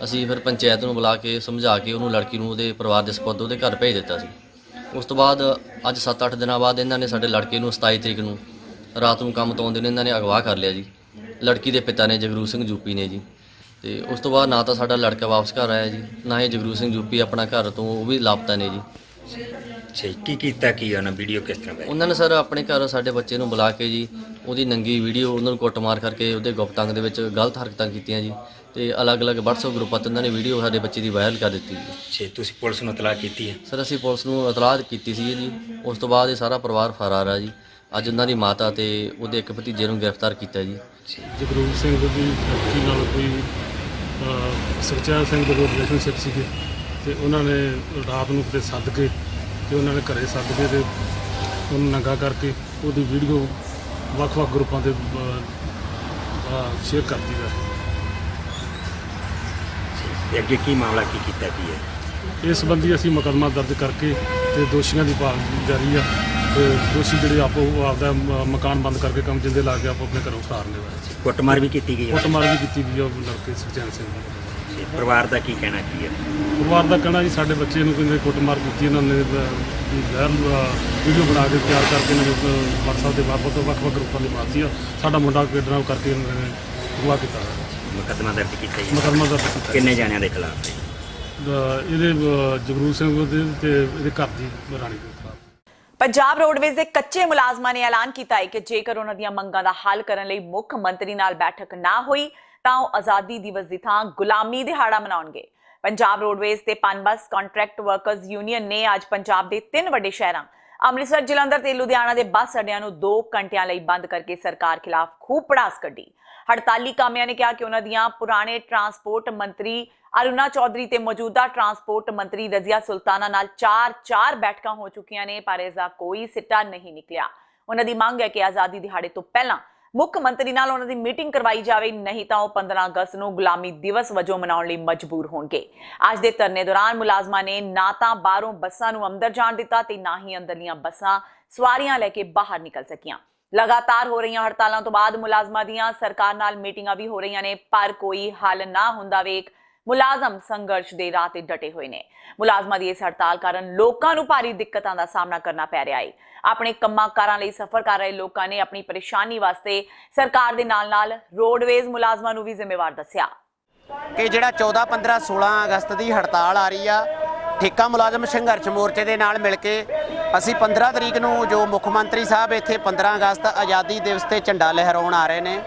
ਅਸੀਂ ਫਿਰ ਪੰਚਾਇਤ ਨੂੰ ਬੁਲਾ ਕੇ ਸਮਝਾ ਕੇ ਉਹਨੂੰ ਲੜਕੀ ਨੂੰ ਉਹਦੇ ਪਰਿਵਾਰ ਦੇ ਸਪੁਰਦ ਉਹਦੇ ਘਰ ਭੇਜ ਦਿੱਤਾ ਸੀ। ਉਸ ਤੋਂ ਬਾਅਦ ਅੱਜ 7-8 ਦਿਨਾਂ ਬਾਅਦ ਇਹਨਾਂ ਨੇ ਸਾਡੇ ਲੜਕੇ ਨੂੰ 27 ਤਰੀਕ ਨੂੰ ਰਾਤ ਨੂੰ ਕੰਮ ਤੋਂ ਆਉਂਦੇ ਨੇ ਇਹਨਾਂ ਨੇ ਅਗਵਾ ਕਰ ਲਿਆ ਜੀ। ਲੜਕੀ ਦੇ ਪਿਤਾ ਨੇ ਜਗਰੂਪ ਸਿੰਘ ਯੂਪੀ ਨੇ ਜੀ। ਤੇ ਉਸ ਤੋਂ ਬਾਅਦ ਨਾ ਤਾਂ ਸਾਡਾ ਲੜਕਾ ਵਾਪਸ ਘਰ ਆਇਆ ਜੀ, ਨਾ ਹੀ ਜਗਰੂਪ ਸਿੰਘ ਯੂਪੀ ਆਪਣਾ ਘਰ ਤੋਂ ਉਹ ਵੀ ਲਾਪਤਾ ਨੇ ਜੀ। ਕੀ ਕੀਤਾ ਕੀ ਉਹਨਾਂ ਵੀਡੀਓ ਕਿਸ ਤਰ੍ਹਾਂ ਉਹਨਾਂ ਨੇ ਸਰ ਆਪਣੇ ਘਰ ਸਾਡੇ ਬੱਚੇ ਨੂੰ ਬੁਲਾ ਕੇ ਜੀ ਉਹਦੀ ਨੰਗੀ ਵੀਡੀਓ ਉਹਨਾਂ ਨੂੰ ਕੁੱਟਮਾਰ ਕਰਕੇ ਉਹਦੇ ਗੁਪਤ ਅੰਗ ਦੇ ਵਿੱਚ ਗਲਤ ਹਰਕਤਾਂ ਕੀਤੀਆਂ ਜੀ ਤੇ ਅਲੱਗ-ਅਲੱਗ WhatsApp ਗਰੁੱਪਾਂ 'ਤੇ ਉਹਨਾਂ ਨੇ ਵੀਡੀਓ ਸਾਡੇ ਬੱਚੇ ਦੀ ਵਾਇਰਲ ਕਰ ਦਿੱਤੀ ਜੀ। ਤੁਸੀਂ ਪੁਲਿਸ ਨੂੰ ਇਤਲਾਹ ਕੀਤੀ ਹੈ? ਸਰ ਅਸੀਂ ਪੁਲਿਸ ਨੂੰ ਇਤਲਾਹ ਕੀਤੀ ਸੀ ਜੀ। ਉਸ ਤੋਂ ਬਾਅਦ ਇਹ ਸਾਰਾ ਪਰਿਵਾਰ ਫਰਾਰ ਆ ਜੀ। ਅੱਜ ਉਹਨਾਂ ਦੀ ਮਾਤਾ ਤੇ ਉਹਦੇ ਇੱਕ ਭਤੀਜੇ ਨੂੰ ਗ੍ਰਿਫਤਾਰ ਕੀਤਾ ਜੀ। ਜਗਰੂਪ ਸਿੰਘ ਦੀ ਲੜਕੀ ਨਾਲ ਕੋਈ ਸੁਖਚੈਨ ਸਿੰਘ ਦੇ ਕੋਈ ਰਿਲੇਸ਼ਨਸ਼ਿਪ ਸੀਗੇ ਤੇ ਉਹਨਾਂ ਨੇ ਰਾਤ ਨੂੰ ਕਿਤੇ ਸੱਦ ਕੇ ਤੇ ਉਹਨਾਂ ਨੇ ਘਰੇ ਸੱਦ ਕੇ ਤੇ ਉਹਨੂੰ ਨੰਗਾ ਕਰਕੇ ਉਹਦੀ ਵੀਡੀਓ ਵੱਖ-ਵੱਖ ਗਰੁੱਪਾਂ 'ਤੇ ਸ਼ੇਅਰ ਕਰਤੀ ਹੈ। ਅੱਗੇ ਕੀ ਮਾਮਲਾ ਕੀ ਕੀਤਾ ਕੀ ਹੈ? ਇਸ ਸੰਬੰਧੀ ਅਸੀਂ ਮੁਕੱਦਮਾ ਦਰਜ ਕਰਕੇ ਤੇ ਦੋਸ਼ੀਆਂ ਦੀ ਭਾਲ ਜਾਰੀ ਆ ਤੇ ਦੋਸ਼ੀ ਜਿਹੜੇ ਆਪਦਾ ਮਕਾਨ ਬੰਦ ਕਰਕੇ ਕੰਮ ਜਿੰਦੇ ਲਾ ਕੇ ਆਪਣੇ ਘਰੋਂ ਫਰਾਰ ਨੇ। ਕੁੱਟਮਾਰ ਵੀ ਕੀਤੀ ਗਈ ਹੈ? ਕੁੱਟਮਾਰ ਵੀ ਕੀਤੀ ਗਈ ਆ ਲੜਕੇ ਸੁਖਚੈਨ ਸਿੰਘ ਦੀ। ਪਰਿਵਾਰ ਦਾ ਕੀ ਕਹਿਣਾ ਕੀ ਹੈ? ਪਰਿਵਾਰ ਦਾ ਕਹਿਣਾ ਜੀ ਸਾਡੇ ਬੱਚੇ ਨੂੰ ਕਿੰਨੇ ਕੁੱਟਮਾਰ ਕੀਤੀ ਇਹਨਾਂ ਨੇ ਵੀਡੀਓ ਬਣਾ ਕੇ ਤਿਆਰ ਕਰਕੇ ਇਹਨਾਂ ਨੂੰ WhatsApp ਦੇ ਵੱਖ-ਵੱਖ ਗਰੁੱਪਾਂ ਦੇ ਪਾਤੀ ਆ। ਸਾਡਾ ਮੁੰਡਾ ਕਿਡਨੈਪ ਕਰਕੇ ਇਹਨਾਂ ਨੇ ਅਗਵਾ ਕੀਤਾ। ਮੁਕੱਦਮਾ ਦਰਜ ਕੀਤਾ ਜੀ? ਮੁਕੱਦਮਾ ਦਰਜ ਕੀਤਾ। ਕਿੰਨੇ ਜਾਣਿਆਂ ਦੇ ਖਿਲਾਫ? ਇਹਦੇ ਜਗਰੂਪ ਸਿੰਘ ਦੇ ਤੇ ਇਹਦੇ ਘਰ ਦੀ ਰਾਣੀ ਦੇ ਖਿਲਾਫ। ਪੰਜਾਬ ਰੋਡਵੇਜ਼ ਦੇ ਕੱਚੇ ਮੁਲਾਜ਼ਮਾਂ ਨੇ ਐਲਾਨ ਕੀਤਾ ਹੈ ਕਿ ਜੇਕਰ ਉਹਨਾਂ ਦੀਆਂ ਮੰਗਾਂ ਦਾ ਹੱਲ ਕਰਨ ਲਈ ਮੁੱਖ ਮੰਤਰੀ ਨਾਲ ਬੈਠਕ ਨਾ ਹੋਈ ਤਾਂ ਉਹ ਆਜ਼ਾਦੀ ਦਿਵਸ ਦੀ ਥਾਂ ਗੁਲਾਮੀ ਦਿਹਾੜਾ ਮਨਾਉਣਗੇ। ਪੰਜਾਬ ਰੋਡਵੇਜ਼ ਤੇ ਪਨਬਸ ਕੰਟਰੈਕਟ ਵਰਕਰਜ਼ ਯੂਨੀਅਨ ਨੇ ਅੱਜ ਪੰਜਾਬ ਦੇ 3 ਵੱਡੇ ਸ਼ਹਿਰਾਂ ਅੰਮ੍ਰਿਤਸਰ, ਜਲੰਧਰ ਤੇ ਲੁਧਿਆਣਾ ਦੇ ਬੱਸ ਅੱਡਿਆਂ ਨੂੰ 2 ਘੰਟਿਆਂ ਲਈ ਬੰਦ ਕਰਕੇ ਸਰਕਾਰ ਖਿਲਾਫ ਖੂਬ ਪੜਾਸ ਕੱਢੀ। ਹੜਤਾਲੀ ਕਾਮਿਆਂ ਨੇ ਕਿਹਾ ਕਿ ਉਹਨਾਂ ਦੀਆਂ ਪੁਰਾਣੇ ਟਰਾਂਸਪੋਰਟ ਮੰਤਰੀ ਅਰੁਣਾ ਚੌਧਰੀ ਤੇ ਮੌਜੂਦਾ ਟਰਾਂਸਪੋਰਟ ਮੰਤਰੀ ਰਜ਼ੀਆ ਸੁਲਤਾਨਾ ਨਾਲ 4 ਬੈਠਕਾਂ ਹੋ ਚੁੱਕੀਆਂ ਨੇ, ਪਰ ਇਸ ਦਾ ਕੋਈ ਸਿੱਟਾ ਨਹੀਂ ਨਿਕਲਿਆ। ਉਹਨਾਂ ਦੀ ਮੰਗ ਹੈ ਕਿ ਆਜ਼ਾਦੀ ਦਿਹਾੜੇ ਤੋਂ ਪਹਿਲਾਂ ਮੁੱਖ ਮੰਤਰੀ ਨਾਲ ਉਹਨਾਂ ਦੀ ਮੀਟਿੰਗ ਕਰਵਾਈ ਜਾਵੇ, ਨਹੀਂ ਤਾਂ ਉਹ 15 ਅਗਸਤ ਨੂੰ ਗੁਲਾਮੀ ਦਿਵਸ ਵਜੋਂ ਮਨਾਉਣ ਲਈ ਮਜਬੂਰ ਹੋਣਗੇ। ਅੱਜ ਦੇ ਧਰਨੇ ਦੌਰਾਨ ਮੁਲਾਜ਼ਮਾਂ ਨੇ ਨਾ ਤਾਂ ਬਾਹਰੋਂ ਬੱਸਾਂ ਨੂੰ ਅੰਦਰ ਜਾਣ ਦਿੱਤਾ ਤੇ ਨਾ ਹੀ ਅੰਦਰਲੀਆਂ ਬੱਸਾਂ ਸਵਾਰੀਆਂ ਲੈ ਕੇ ਬਾਹਰ ਨਿਕਲ ਸਕੀਆਂ। ਲਗਾਤਾਰ ਹੋ ਰਹੀਆਂ ਹੜਤਾਲਾਂ ਤੋਂ ਬਾਅਦ ਮੁਲਾਜ਼ਮਾਂ ਦੀਆਂ ਸਰਕਾਰ ਨਾਲ ਮੀਟਿੰਗਾਂ ਵੀ ਹੋ ਰਹੀਆਂ ਨੇ, ਪਰ ਕੋਈ ਹੱਲ ਨਾ ਹੁੰਦਾ ਵੇਖ ਮੁਲਾਜ਼ਮ ਸੰਘਰਸ਼ ਦੇ ਰਾਹ ਤੇ ਡਟੇ ਹੋਏ ਨੇ। ਮੁਲਾਜ਼ਮਾਂ ਦੀ ਇਸ ਹੜਤਾਲ ਕਾਰਨ ਲੋਕਾਂ ਨੂੰ ਭਾਰੀ ਦਿੱਕਤਾਂ ਦਾ ਸਾਹਮਣਾ ਕਰਨਾ ਪੈ ਰਿਹਾ ਹੈ। ਆਪਣੇ ਕੰਮਾਂ ਕਾਰਾਂ ਲਈ ਸਫ਼ਰ ਕਰ ਰਹੇ ਲੋਕਾਂ ਨੇ ਆਪਣੀ ਪਰੇਸ਼ਾਨੀ ਵਾਸਤੇ ਸਰਕਾਰ ਦੇ ਨਾਲ-ਨਾਲ ਰੋਡਵੇਜ਼ ਮੁਲਾਜ਼ਮਾਂ ਨੂੰ ਵੀ ਜ਼ਿੰਮੇਵਾਰ ਦੱਸਿਆ ਕਿ ਜਿਹੜਾ 14, 15, 16 ਅਗਸਤ ਦੀ ਹੜਤਾਲ ਆ ਰਹੀ ਆ, ਠੇਕਾ ਮੁਲਾਜ਼ਮ ਸੰਘਰਸ਼ ਮੋਰਚੇ ਦੇ ਨਾਲ ਮਿਲ ਕੇ ਅਸੀਂ 15 ਤਰੀਕ ਨੂੰ ਜੋ ਮੁੱਖ ਮੰਤਰੀ ਸਾਹਿਬ ਇੱਥੇ 15 ਅਗਸਤ ਆਜ਼ਾਦੀ ਦਿਵਸ ਤੇ ਝੰਡਾ ਲਹਿਰਾਉਣ ਆ ਰਹੇ ਨੇ,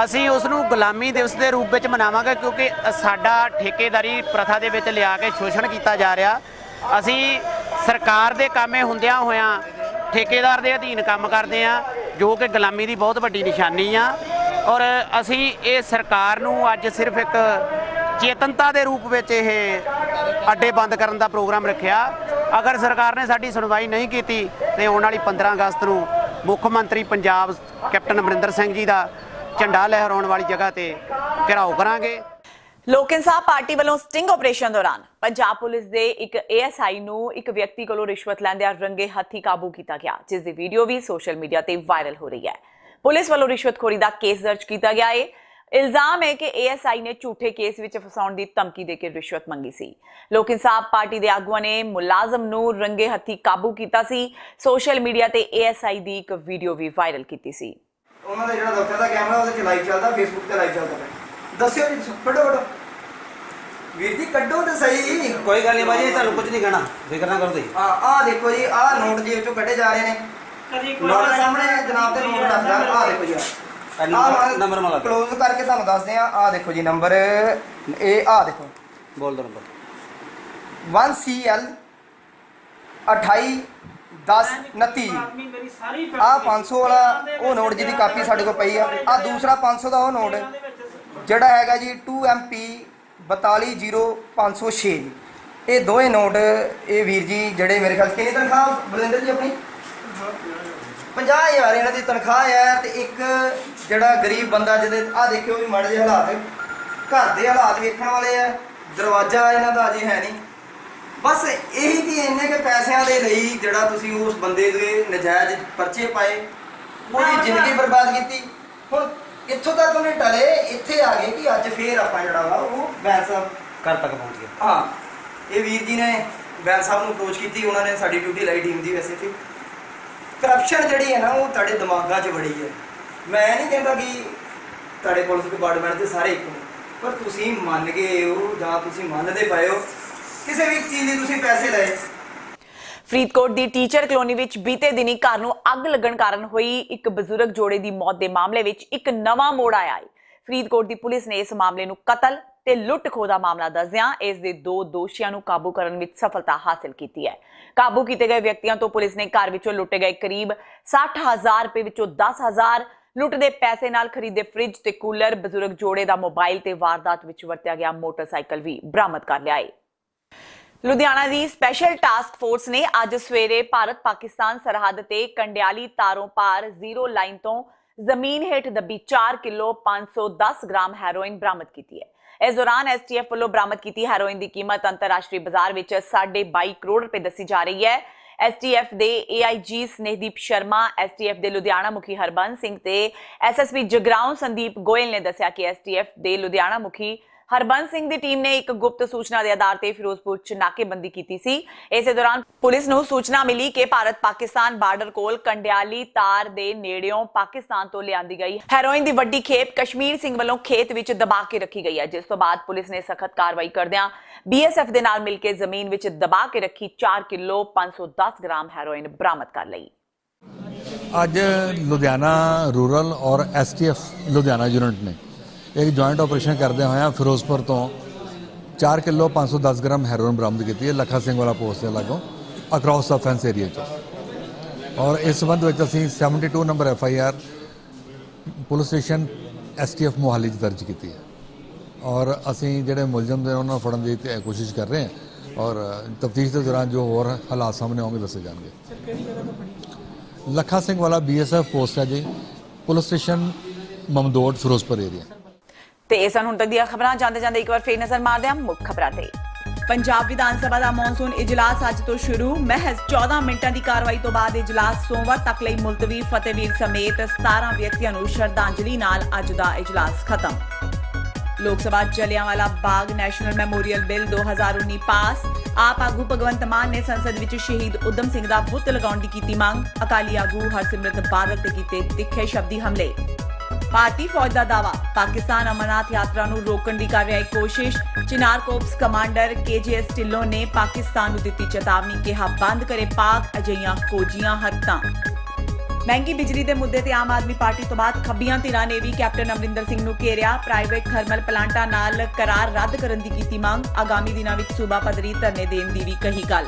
ਅਸੀਂ ਉਸ ਨੂੰ ਗੁਲਾਮੀ ਦਿਵਸ ਦੇ ਰੂਪ ਵਿੱਚ ਮਨਾਵਾਂਗੇ, ਕਿਉਂਕਿ ਸਾਡਾ ਠੇਕੇਦਾਰੀ ਪ੍ਰਥਾ ਦੇ ਵਿੱਚ ਲਿਆ ਕੇ ਸ਼ੋਸ਼ਣ ਕੀਤਾ ਜਾ ਰਿਹਾ। ਅਸੀਂ ਸਰਕਾਰ ਦੇ ਕਾਮੇ ਹੁੰਦਿਆਂ ਹੋਇਆਂ ਠੇਕੇਦਾਰ ਦੇ ਅਧੀਨ ਕੰਮ ਕਰਦੇ ਆ, ਜੋ ਕਿ ਗੁਲਾਮੀ ਦੀ ਬਹੁਤ ਵੱਡੀ ਨਿਸ਼ਾਨੀ ਆ। ਔਰ ਅਸੀਂ ਇਹ ਸਰਕਾਰ ਨੂੰ ਅੱਜ ਸਿਰਫ ਇੱਕ ਚੇਤਨਤਾ ਦੇ ਰੂਪ ਵਿੱਚ ਇਹ ਅੱਡੇ ਬੰਦ ਕਰਨ ਦਾ ਪ੍ਰੋਗਰਾਮ ਰੱਖਿਆ। ਅਗਰ ਸਰਕਾਰ ਨੇ ਸਾਡੀ ਸੁਣਵਾਈ ਨਹੀਂ ਕੀਤੀ ਤੇ ਆਉਣ ਵਾਲੀ 15 ਅਗਸਤ ਨੂੰ ਮੁੱਖ ਮੰਤਰੀ ਪੰਜਾਬ ਕੈਪਟਨ ਅਮਰਿੰਦਰ ਸਿੰਘ ਜੀ ਦਾ ਝੰਡਾ ਲਹਿਰਾਉਣ ਵਾਲੀ ਜਗ੍ਹਾ ਤੇ ਘਿਰਾਓ ਕਰਾਂਗੇ। ਲੋਕ ਇਨਸਾਫ ਪਾਰਟੀ ਵੱਲੋਂ ਸਟਿੰਗ ਆਪਰੇਸ਼ਨ ਦੌਰਾਨ ਪੰਜਾਬ ਪੁਲਿਸ ਦੇ ਇੱਕ ASI ਨੂੰ ਇੱਕ ਵਿਅਕਤੀ ਕੋਲੋਂ ਰਿਸ਼ਵਤ ਲੈਂਦਿਆਂ ਰੰਗੇ ਹੱਥੀਂ ਕਾਬੂ ਕੀਤਾ ਗਿਆ, ਜਿਸ ਦੀ ਵੀਡੀਓ ਵੀ ਸੋਸ਼ਲ ਮੀਡੀਆ ਤੇ ਵਾਇਰਲ ਹੋ ਰਹੀ ਹੈ। ਪੁਲਿਸ ਵੱਲੋਂ ਰਿਸ਼ਵਤਖੋਰੀ ਦਾ ਕੇਸ ਦਰਜ ਕੀਤਾ ਗਿਆ ਹੈ। ਇਲਜ਼ਾਮ ਹੈ ਕਿ ASI ਨੇ ਝੂਠੇ ਕੇਸ ਵਿੱਚ ਫਸਾਉਣ ਦੀ ਧਮਕੀ ਦੇ ਕੇ ਰਿਸ਼ਵਤ ਮੰਗੀ ਸੀ। ਲੋਕ ਇਨਸਾਫ ਪਾਰਟੀ ਦੇ ਆਗੂਆਂ ਨੇ ਮੁਲਾਜ਼ਮ ਨੂੰ ਰੰਗੇ ਹੱਥੀਂ ਕਾਬੂ ਕੀਤਾ ਸੀ। ਸੋਸ਼ਲ ਮੀਡੀਆ ਤੇ ASI ਦੀ ਇੱਕ ਵੀਡੀਓ ਵੀ ਵਾਇਰਲ ਕੀਤੀ ਸੀ। ਉਹਨਾਂ ਦਾ ਜਿਹੜਾ ਦਫ਼ਤਰ ਦਾ ਕੈਮਰਾ ਉਹਦੇ 'ਚ ਲਾਈਵ ਚੱਲਦਾ, ਫੇਸਬੁੱਕ ਤੇ ਲਾਈਵ ਚੱਲਦਾ ਪਿਆ। ਦੱਸਿਓ ਜੀ, ਫਟਾਫਟ ਵੀਰ ਜੀ ਕੱਢੋ ਤੇ ਸਹੀ। ਕੋਈ ਗੱਲ ਨਹੀਂ ਬਾਜੀ, ਤੁਹਾਨੂੰ ਕੁਝ ਨਹੀਂ ਕਹਿਣਾ, ਫਿਕਰ ਨਾ ਕਰੋ ਤੁਸੀਂ। ਆਹ ਦੇਖੋ ਜੀ, ਆਹ ਨੋਟ ਜੇਬ ਚੋਂ ਕੱਢੇ ਜਾ ਰਹੇ ਨੇ। ਨੋਟ ਸਾਹਮਣੇ ਜਨਾਬ ਦੇ ਨੋਟ ਦੱਸਦਾ। ਆਹ ਦੇਖੋ ਜੀ, ਆਹ ਨੰਬਰ ਮਾਲਾ ਕਲੋਜ਼ ਕਰਕੇ ਤੁਹਾਨੂੰ ਦੱਸਦੇ ਆ। ਆਹ ਦੇਖੋ ਜੀ ਨੰਬਰ, ਇਹ ਆਹ ਦੇਖੋ, ਬੋਲ ਦੋ ਨੰਬਰ 1CL 28 10 29। ਆਹ 500 ਵਾਲਾ ਉਹ ਨੋਟ ਜਿਹਦੀ ਕਾਪੀ ਸਾਡੇ ਕੋਲ ਪਈ ਆ। ਆਹ ਦੂਸਰਾ 500 ਦਾ ਉਹ ਨੋਟ ਜਿਹੜਾ ਹੈਗਾ ਜੀ 2MP 4200506। ਇਹ ਦੋਵੇਂ ਨੋਟ ਇਹ ਵੀਰ ਜੀ ਜਿਹੜੇ ਮੇਰੇ ਖਿਆਲ ਕਿੰਨੀ ਤਨਖਾਹ ਬਲਿੰਦਰ ਜੀ ਆਪਣੀ 50,000 ਇਹਨਾਂ ਦੀ ਤਨਖਾਹ ਹੈ। ਤੇ ਇੱਕ ਜਿਹੜਾ ਗਰੀਬ ਬੰਦਾ ਜਿਹਦੇ ਆਹ ਦੇਖਿਓ ਵੀ ਮਾੜੇ ਜਿਹੇ ਹਾਲਾਤ, ਘਰ ਦੇ ਹਾਲਾਤ ਵੇਖਣ ਵਾਲੇ ਆ। ਦਰਵਾਜ਼ਾ ਇਹਨਾਂ ਦਾ ਅਜੇ ਹੈ ਨਹੀਂ। ਬਸ ਇਹੀ ਕਿ ਇੰਨੇ ਕੇ ਪੈਸਿਆਂ ਦੇ ਲਈ ਜਿਹੜਾ ਤੁਸੀਂ ਉਸ ਬੰਦੇ ਦੇ ਨਜਾਇਜ਼ ਪਰਚੇ ਪਾਏ, ਉਹਦੀ ਜ਼ਿੰਦਗੀ ਬਰਬਾਦ ਕੀਤੀ। ਹੁਣ ਇੱਥੋਂ ਤੱਕ ਉਹਨੇ ਟਲੇ, ਇੱਥੇ ਆ ਗਏ ਕਿ ਅੱਜ ਫੇਰ ਆਪਾਂ ਜਿਹੜਾ ਵਾ ਉਹ ਬੈਂਸ ਸਾਹਿਬ ਘਰ ਤੱਕ ਪਹੁੰਚ ਗਿਆ। ਹਾਂ, ਇਹ ਵੀਰ ਜੀ ਨੇ ਬੈਂਸ ਸਾਹਿਬ ਨੂੰ ਅਪਰੋਚ ਕੀਤੀ, ਉਹਨਾਂ ਨੇ ਸਾਡੀ ਡਿਊਟੀ ਲਾਈ ਟੀਮ ਦੀ। ਵੈਸੇ ਤੇ ਕਰਪਸ਼ਨ ਜਿਹੜੀ ਹੈ ਨਾ ਉਹ ਤੁਹਾਡੇ ਦਿਮਾਗਾਂ 'ਚ ਬੜੀ ਹੈ। ਮੈਂ ਨਹੀਂ ਕਹਿੰਦਾ ਕਿ ਤੁਹਾਡੇ ਪੁਲਿਸ ਡਿਪਾਰਟਮੈਂਟ ਦੇ ਸਾਰੇ ਇੱਕ ਨੇ, ਪਰ ਤੁਸੀਂ ਮੰਨ ਗਏ ਹੋ ਜਾਂ ਤੁਸੀਂ ਮੰਨਦੇ ਪਏ ਹੋ ਕਿਸੇ ਵੀ ਚੀਜ਼ ਲਈ ਤੁਸੀਂ ਪੈਸੇ ਲਏ। ਫਰੀਦਕੋਟ ਦੀ ਟੀਚਰ ਕਲੋਨੀ ਵਿੱਚ ਬੀਤੇ ਦਿਨੀ ਘਰ ਨੂੰ ਅੱਗ ਲੱਗਣ ਕਾਰਨ ਹੋਈ ਇੱਕ ਬਜ਼ੁਰਗ ਜੋੜੇ ਦੀ ਮੌਤ ਦੇ ਮਾਮਲੇ ਵਿੱਚ ਇੱਕ ਨਵਾਂ ਮੋੜ ਆਇਆ ਹੈ। ਫਰੀਦਕੋਟ ਦੀ ਪੁਲਿਸ ਨੇ ਇਸ ਮਾਮਲੇ ਨੂੰ ਕਤਲ ਤੇ ਲੁੱਟ-ਖੋਹ ਦਾ ਮਾਮਲਾ ਦੱਸਦਿਆਂ ਇਸ ਦੇ 2 ਦੋਸ਼ੀਆਂ ਨੂੰ ਕਾਬੂ ਕਰਨ ਵਿੱਚ ਸਫਲਤਾ ਹਾਸਲ ਕੀਤੀ ਹੈ। ਕਾਬੂ ਕੀਤੇ ਗਏ ਵਿਅਕਤੀਆਂ ਤੋਂ ਪੁਲਿਸ ਨੇ ਘਰ ਵਿੱਚੋਂ ਲੁੱਟੇ ਗਏ ਕਰੀਬ 60,000 ਰੁਪਏ ਵਿੱਚੋਂ 10,000, ਲੁੱਟ ਦੇ ਪੈਸੇ ਨਾਲ ਖਰੀਦੇ ਫ੍ਰਿਜ ਤੇ ਕੂਲਰ, ਬਜ਼ੁਰਗ ਜੋੜੇ ਦਾ ਮੋਬਾਈਲ ਤੇ ਵਾਰਦਾਤ ਵਿੱਚ ਵਰਤਿਆ ਗਿਆ ਮੋਟਰਸਾਈਕਲ ਵੀ ਬਰਾਮਦ ਕਰ ਲਿਆ ਹੈ। ਲੁਧਿਆਣਾ ਦੀ ਸਪੈਸ਼ਲ ਟਾਸਕ ਫੋਰਸ ਨੇ ਅੱਜ ਸਵੇਰੇ ਭਾਰਤ-ਪਾਕਿਸਤਾਨ ਸਰਹੱਦ ਤੇ ਕੰਡਿਆਲੀ ਤਾਰੋਂ ਪਾਰ ਜ਼ੀਰੋ ਲਾਈਨ ਤੋਂ ਜ਼ਮੀਨ ਹੇਠ ਦੱਬੀ 4 ਕਿਲੋ 510 ਗ੍ਰਾਮ ਹੈਰੋਇਨ ਬਰਾਮਦ ਕੀਤੀ ਹੈ। ਇਸ ਦੌਰਾਨ STF ਵੱਲੋਂ ਬਰਾਮਦ ਕੀਤੀ ਹੈਰੋਇਨ ਦੀ ਕੀਮਤ ਅੰਤਰਰਾਸ਼ਟਰੀ ਬਾਜ਼ਾਰ ਵਿੱਚ 22.5 ਕਰੋੜ ਰੁਪਏ ਦੱਸੀ ਜਾ ਰਹੀ ਹੈ। STF ਦੇ AIG ਸਨੇਹਦੀਪ ਸ਼ਰਮਾ, STF ਦੇ ਲੁਧਿਆਣਾ ਮੁਖੀ ਹਰਬੰਸ ਸਿੰਘ ਤੇ SSP ਜਗਰਾਉਂ ਸੰਦੀਪ ਗੋਇਲ ਨੇ ਦੱਸਿਆ ਕਿ STF ਦੇ ਲੁਧਿਆਣਾ ਮੁਖੀ ਹਰਬੰਸ ਸਿੰਘ ਦੀ ਟੀਮ ਨੇ ਇੱਕ ਗੁਪਤ ਸੂਚਨਾ ਦੇ ਆਧਾਰ ਤੇ ਫਿਰੋਜ਼ਪੁਰ 'ਚ ਨਾਕੇਬੰਦੀ ਕੀਤੀ ਸੀ। ਇਸੇ ਦੌਰਾਨ ਪੁਲਿਸ ਨੂੰ ਸੂਚਨਾ ਮਿਲੀ ਕਿ ਭਾਰਤ-ਪਾਕਿਸਤਾਨ ਬਾਰਡਰ ਕੋਲ ਕੰਡਿਆਲੀ ਤਾਰ ਦੇ ਨੇੜਿਓਂ ਪਾਕਿਸਤਾਨ ਤੋਂ ਲਿਆਂਦੀ ਗਈ ਹੈਰੋਇਨ ਦੀ ਵੱਡੀ ਖੇਪ ਕਸ਼ਮੀਰ ਸਿੰਘ ਵੱਲੋਂ ਖੇਤ ਵਿੱਚ ਦਬਾ ਕੇ ਰੱਖੀ ਗਈ ਹੈ, ਜਿਸ ਤੋਂ ਬਾਅਦ ਪੁਲਿਸ ਨੇ ਸਖਤ ਕਾਰਵਾਈ ਕਰਦਿਆਂ BSF ਦੇ ਨਾਲ ਮਿਲ ਕੇ ਜ਼ਮੀਨ ਵਿੱਚ ਦਬਾ ਕੇ ਰੱਖੀ 4 ਕਿਲੋ 510 ਗ੍ਰਾਮ ਹੈਰੋਇਨ ਬਰਾਮਦ ਕਰ ਲਈ। ਅੱਜ ਲੁਧਿਆਣਾ ਰੂਰਲ ਔਰ STF ਲੁਧਿਆਣਾ ਯੂਨਿਟ ਨੇ एक जॉइंट ऑपरेशन करते हुए फिरोजपुर तो 4 किलो 510 ग्राम हैरोइन बरामद की है लखा सिंह वाला पोस्ट के लागों अक्रॉस द फेंस एरिया और इस संबंध में असीं 72 number FIR police station STF Mohali दर्ज की है और असीं जिहड़े मुलजम ने उन्होंने फड़न की कोशिश कर रहे हैं और तफ्तीश के दौरान जो होर हालात सामने आएंगे दसे जाएंगे। लखा सिंह वाला BSF पोस्ट है जी, police station Mamdot Ferozepur area. ਤੇ ਇਹ ਸਨ ਹੁਣ ਤੱਕ ਦੀਆਂ ਖਬਰਾਂ। ਜਾਂਦੇ ਜਾਂਦੇ ਇੱਕ ਵਾਰ ਫੇਰ ਨਜ਼ਰ ਮਾਰਦੇ ਹਾਂ ਮੁੱਖ ਖਬਰਾਂ ਤੇ। ਪੰਜਾਬ ਵਿਧਾਨ ਸਭਾ ਦਾ ਮੌਨਸੂਨ ਇਜਲਾਸ ਅੱਜ ਤੋਂ ਸ਼ੁਰੂ। ਮਹਿਜ਼ 14 ਮਿੰਟਾਂ ਦੀ ਕਾਰਵਾਈ ਤੋਂ ਬਾਅਦ ਇਜਲਾਸ ਸੋਮਵਾਰ ਤੱਕ ਲਈ ਮੁਲਤਵੀ। ਫਤਿਹਵੀਰ ਸਮੇਤ 17 ਵਿਅਕਤੀਆਂ ਨੂੰ ਸ਼ਰਧਾਂਜਲੀ ਨਾਲ ਅੱਜ ਦਾ ਇਜਲਾਸ ਖਤਮ। ਲੋਕ ਸਭਾ Jallianwala Bagh national memorial bill 2019 ਪਾਸ। ਆਪ ਆਗੂ ਭਗਵੰਤ ਮਾਨ ਨੇ ਸੰਸਦ ਵਿੱਚ ਸ਼ਹੀਦ ਉਦਮ ਸਿੰਘ ਦਾ ਬੁੱਤ ਲਗਾਉਣ ਦੀ ਕੀਤੀ ਮੰਗ। ਅਕਾਲੀ ਆਗੂ ਹਰਸਿਮਰਤ ਬਾਦਲ ਤੇ ਕੀਤੇ ਤਿੱਖੇ ਸ਼ਬਦੀ ਹਮਲੇ। ਭਾਰਤੀ ਫੌਜ ਦਾ ਦਾਅਵਾ, ਪਾਕਿਸਤਾਨ ਅਮਰਨਾਥ ਯਾਤਰਾ ਨੂੰ ਰੋਕਣ ਦੀ ਕਰ ਰਿਹਾ ਕੋਸ਼ਿਸ਼। ਚਿਨਾਰ ਕੋਰਪਸ ਕਮਾਂਡਰ KJS ਢਿੱਲੋਂ ਨੇ ਪਾਕਿਸਤਾਨ ਨੂੰ ਦਿੱਤੀ ਚੇਤਾਵਨੀ, ਕਿਹਾ ਬੰਦ ਕਰੇ ਪਾਕ ਅਜਿਹੀਆਂ ਕੋਝੀਆਂ ਹਰਕਤਾਂ। ਮਹਿੰਗੀ ਬਿਜਲੀ ਦੇ ਮੁੱਦੇ ਤੇ ਆਮ ਆਦਮੀ ਪਾਰਟੀ ਤੋਂ ਬਾਅਦ ਖੱਬੀਆਂ ਧਿਰਾਂ ਨੇ ਵੀ ਕੈਪਟਨ ਅਮਰਿੰਦਰ ਸਿੰਘ ਨੂੰ ਘੇਰਿਆ। ਪ੍ਰਾਈਵੇਟ ਥਰਮਲ ਪਲਾਂਟਾਂ ਨਾਲ ਕਰਾਰ ਰੱਦ ਕਰਨ ਦੀ ਕੀਤੀ ਮੰਗ। ਆਗਾਮੀ ਦਿਨਾਂ ਵਿੱਚ ਸੂਬਾ ਪੱਧਰੀ ਧਰਨੇ ਦੇਣ ਦੀ ਵੀ ਕਹੀ ਗੱਲ।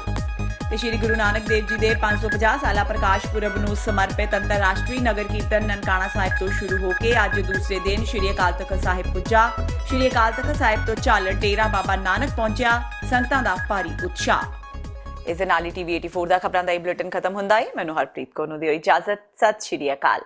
ਤੇ ਸ਼੍ਰੀ ਗੁਰੂ ਨਾਨਕ ਦੇਵ ਜੀ ਦੇ 550 ਸਾਲਾ ਪ੍ਰਕਾਸ਼ ਪੁਰਬ ਨੂੰ ਸਮਰਪਿਤ ਅੰਤਰਰਾਸ਼ਟਰੀ ਨਗਰ ਕੀਰਤਨ ਨਨਕਾਣਾ ਸਾਹਿਬ ਤੋਂ ਸ਼ੁਰੂ ਹੋ ਕੇ ਅੱਜ ਦੂਸਰੇ ਦਿਨ ਸ਼੍ਰੀ ਅਕਾਲ ਤਖ਼ਤ ਸਾਹਿਬ ਪੁੱਜਾ। ਸ਼੍ਰੀ ਅਕਾਲ ਤਖ਼ਤ ਸਾਹਿਬ ਤੋਂ ਚੱਲ ਡੇਰਾ ਬਾਬਾ ਨਾਨਕ ਪਹੁੰਚਿਆ। ਸੰਗਤਾਂ ਦਾ ਭਾਰੀ ਉਤਸ਼ਾਹ। ਇਸ ਦੇ ਨਾਲ ਹੀ TV 84 ਦਾ ਖਬਰਾਂ ਦਾ ਇਹ ਬੁਲੇਟਿਨ ਖਤਮ ਹੁੰਦਾ ਹੈ। ਮੈਨੂੰ ਹਰਪ੍ਰੀਤ ਕੌਰ ਨੂੰ ਦਿਓ ਇਜਾਜ਼ਤ। ਸਤਿ ਸ਼੍ਰੀ ਅਕਾਲ।